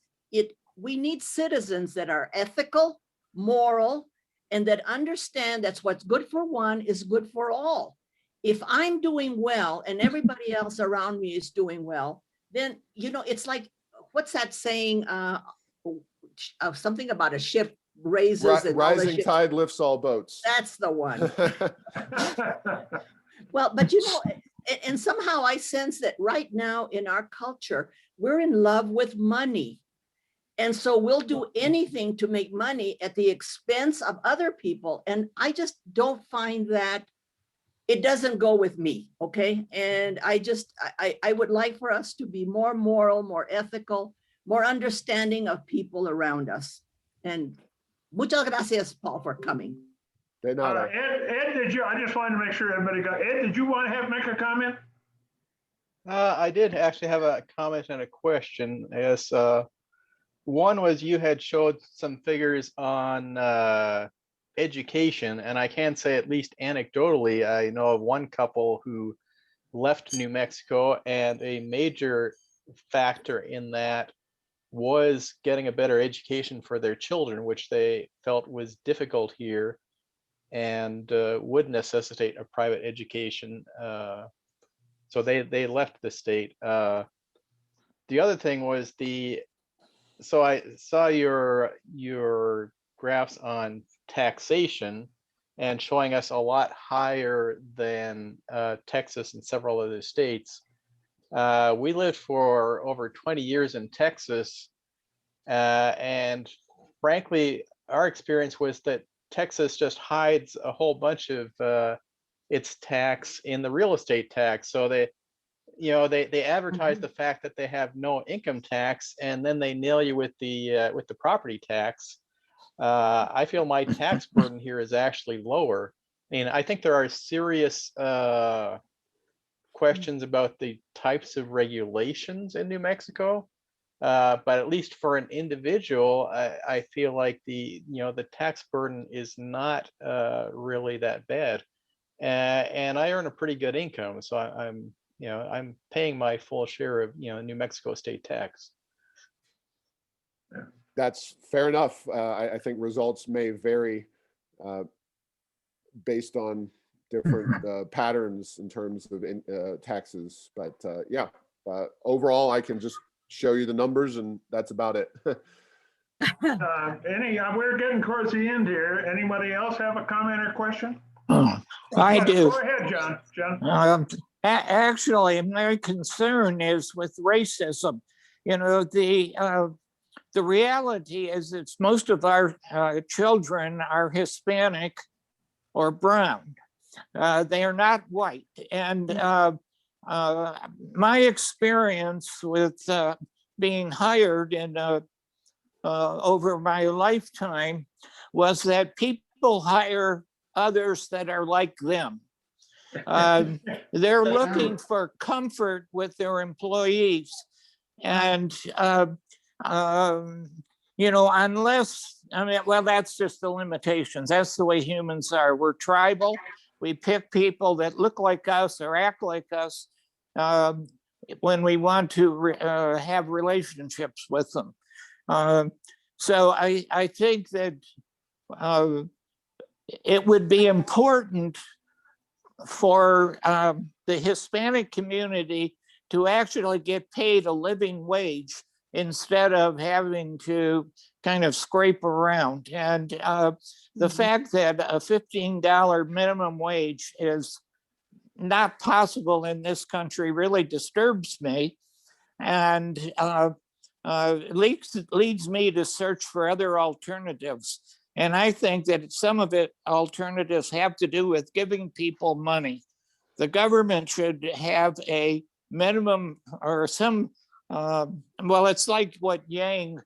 we need citizens that are ethical, moral, and that understand that's what's good for one is good for all. If I'm doing well and everybody else around me is doing well, then, it's like, what's that saying? Something about a ship raises and all the Rising ships- tide lifts all boats. That's the one. Well, but and somehow I sense that right now in our culture, we're in love with money. And so we'll do anything to make money at the expense of other people. And I just don't find that, it doesn't go with me, okay? And I would like for us to be more moral, more ethical, more understanding of people around us. And muchas gracias, Paul, for coming. De nada. Ed, I just wanted to make sure everybody got, Ed, did you want to make a comment? I did actually have a comment and a question. As one was, you had showed some figures on education, and I can say, at least anecdotally, I know of one couple who left New Mexico, and a major factor in that was getting a better education for their children, which they felt was difficult here and would necessitate a private education. So they left the state. The other thing was so I saw your graphs on taxation and showing us a lot higher than Texas and several other states. We lived for over 20 years in Texas, and frankly, our experience was that Texas just hides a whole bunch of its tax in the real estate tax. So they advertise the fact that they have no income tax, and then they nail you with the property tax. I feel my tax burden here is actually lower. I mean, I think there are serious questions about the types of regulations in New Mexico, but at least for an individual, I feel like the tax burden is not really that bad, and I earn a pretty good income, so I'm paying my full share of New Mexico state tax. That's fair enough. I think results may vary based on different patterns in terms of taxes, but overall, I can just show you the numbers, and that's about it. We're getting towards the end here. Anybody else have a comment or question? I do. Go ahead, John. Actually, my concern is with racism. The reality is that most of our children are Hispanic or brown. They are not white. And my experience with being hired over my lifetime was that people hire others that are like them. They're looking for comfort with their employees. And, unless, that's just the limitations. That's the way humans are. We're tribal. We pick people that look like us or act like us when we want to have relationships with them. So I think that it would be important for the Hispanic community to actually get paid a living wage instead of having to kind of scrape around. And the fact that a $15 minimum wage is not possible in this country really disturbs me, and leads me to search for other alternatives. And I think that some of it alternatives have to do with giving people money. The government should have a minimum or some, it's like what Yang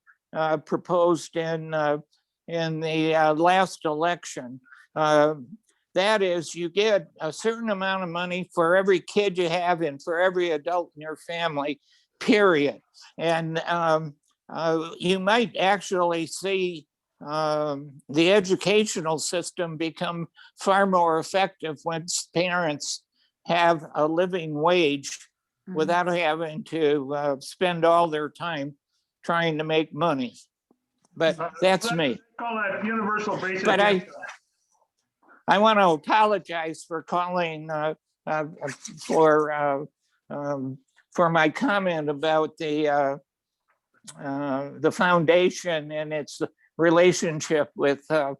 proposed in the last election. That is, you get a certain amount of money for every kid you have and for every adult in your family, period. And you might actually see the educational system become far more effective once parents have a living wage without having to spend all their time trying to make money. But that's me. Call that universal basic But income. I want to apologize for calling for my comment about the foundation and its relationship with the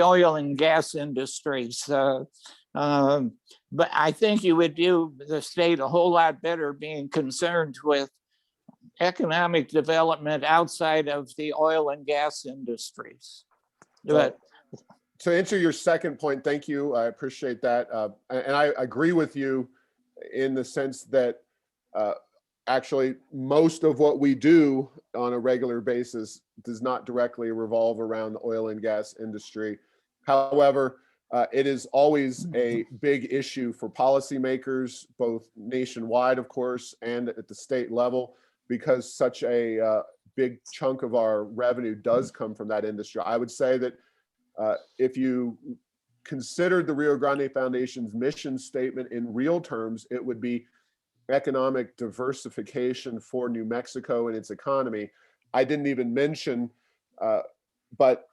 oil and gas industries. But I think you would do the state a whole lot better being concerned with economic development outside of the oil and gas industries. But to answer your second point, thank you. I appreciate that. And I agree with you in the sense that actually most of what we do on a regular basis does not directly revolve around the oil and gas industry. However, it is always a big issue for policymakers, both nationwide, of course, and at the state level, because such a big chunk of our revenue does come from that industry. I would say that if you considered the Rio Grande Foundation's mission statement in real terms, it would be economic diversification for New Mexico and its economy. I didn't even mention, but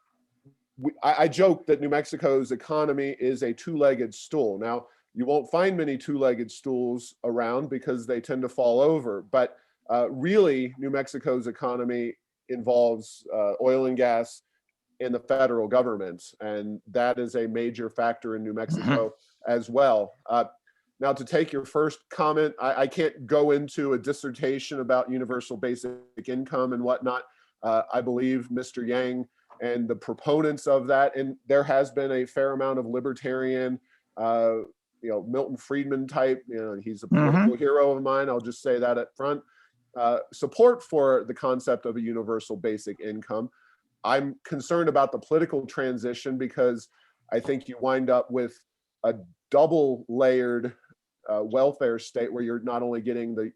I joke that New Mexico's economy is a two-legged stool. Now, you won't find many two-legged stools around because they tend to fall over, but really New Mexico's economy involves oil and gas in the federal government, and that is a major factor in New Mexico as well. Now, to take your first comment, I can't go into a dissertation about universal basic income and whatnot. I believe Mr. Yang and the proponents of that, and there has been a fair amount of libertarian, Milton Friedman type, he's a political hero of mine, I'll just say that up front, support for the concept of a universal basic income. I'm concerned about the political transition because I think you wind up with a double layered welfare state where you're not only getting the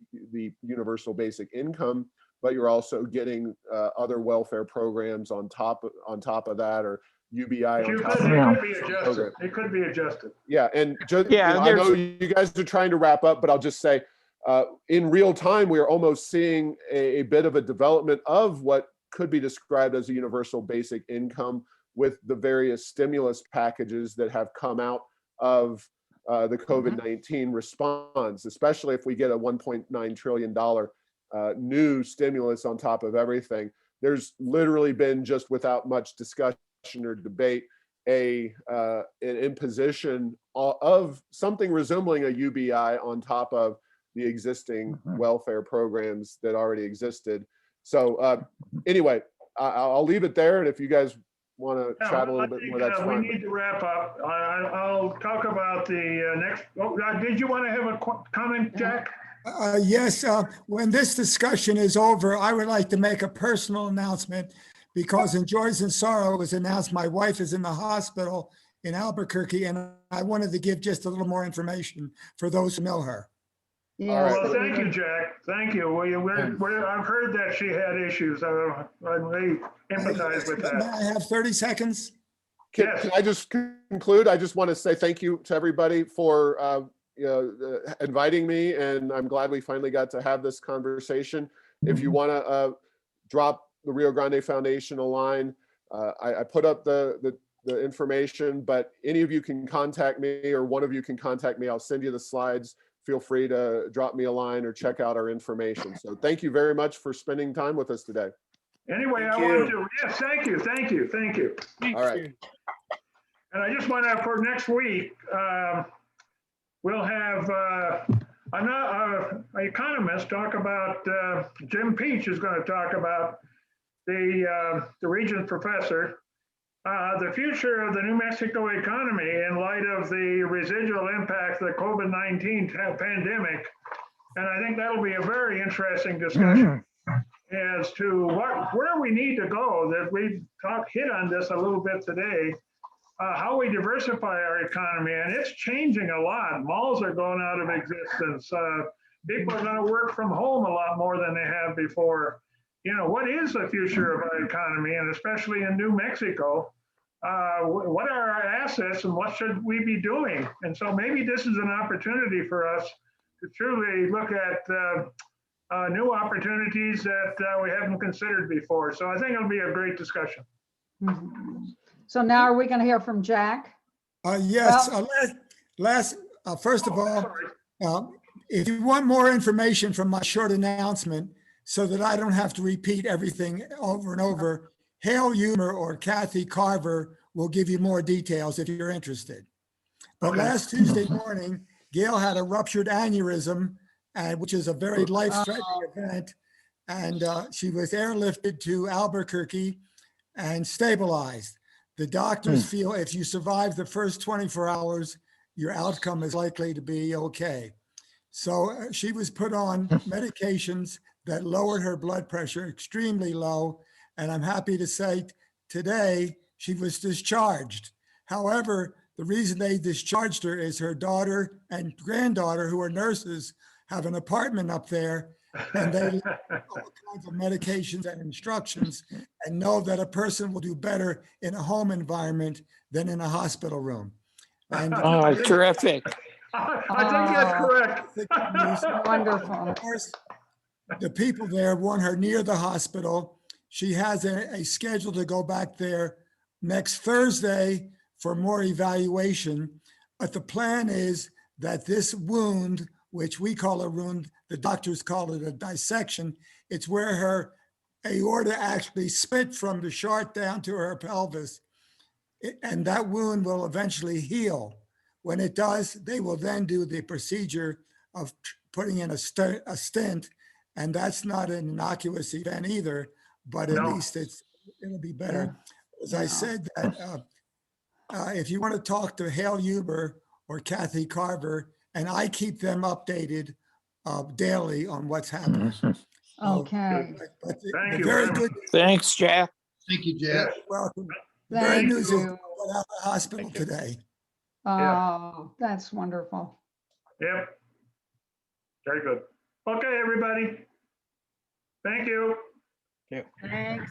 universal basic income, but you're also getting other welfare programs on top of that, or UBI on top of that. It could be adjusted. Yeah, and just, I know you guys are trying to wrap up, but I'll just say, in real time, we are almost seeing a bit of a development of what could be described as a universal basic income with the various stimulus packages that have come out of the COVID-19 response, especially if we get a $1.9 trillion new stimulus on top of everything. There's literally been, just without much discussion or debate, an imposition of something resembling a UBI on top of the existing welfare programs that already existed. So anyway, I'll leave it there. And if you guys want to chat a little bit more, that's fine. We need to wrap up. I'll talk about the next. Did you want to have a comment, Jack? Yes. When this discussion is over, I would like to make a personal announcement, because in Joys and Sorrow it was announced my wife is in the hospital in Albuquerque, and I wanted to give just a little more information for those who know her. Yeah. Well, thank you, Jack. Thank you. I've heard that she had issues. I really empathize with that. May I have 30 seconds? Can I just conclude? I just want to say thank you to everybody for inviting me, and I'm glad we finally got to have this conversation. If you want to drop the Rio Grande Foundation a line, I put up the information, but any of you can contact me, or one of you can contact me. I'll send you the slides. Feel free to drop me a line or check out our information. So thank you very much for spending time with us today. Anyway, I wanted to, yes, thank you. All right. And I just want to, for next week, we'll have an economist talk about, Jim Peach is going to talk about the Regents professor, the future of the New Mexico economy in light of the residual impact of the COVID-19 pandemic. And I think that'll be a very interesting discussion as to where we need to go. That we hit on this a little bit today, how we diversify our economy, and it's changing a lot. Malls are going out of existence. People are going to work from home a lot more than they have before. What is the future of our economy, and especially in New Mexico? what are our assets and what should we be doing? And so maybe this is an opportunity for us to truly look at new opportunities that we haven't considered before. So I think it'll be a great discussion. So now are we going to hear from Jack? Yes, first of all, if you want more information from my short announcement so that I don't have to repeat everything over and over, Hale Humer or Kathy Carver will give you more details if you're interested. But last Tuesday morning, Gail had a ruptured aneurysm, which is a very life-threatening event. And she was airlifted to Albuquerque and stabilized. The doctors feel if you survive the first 24 hours, your outcome is likely to be okay. So she was put on medications that lowered her blood pressure extremely low. And I'm happy to say today she was discharged. However, the reason they discharged her is her daughter and granddaughter, who are nurses, have an apartment up there, and they all kinds of medications and instructions, and know that a person will do better in a home environment than in a hospital room. And Oh, terrific. I think that's correct. Wonderful. of course, the people there want her near the hospital. She has a schedule to go back there next Thursday for more evaluation. But the plan is that this wound, which we call a wound, the doctors call it a dissection. It's where her aorta actually split from the short down to her pelvis. And that wound will eventually heal. When it does, they will then do the procedure of putting in a stent. And that's not an innocuous event either, but at least it'll be better. As I said, that if you want to talk to Hale Huber or Kathy Carver, and I keep them updated daily on what's happening. Okay. Thank you. Very good. Thanks, Jack. Thank you, Jack. Welcome. Thank Very news is you. got out of the hospital today. Oh, that's wonderful. Yep. Very good. Okay, everybody. Thank you. Thanks.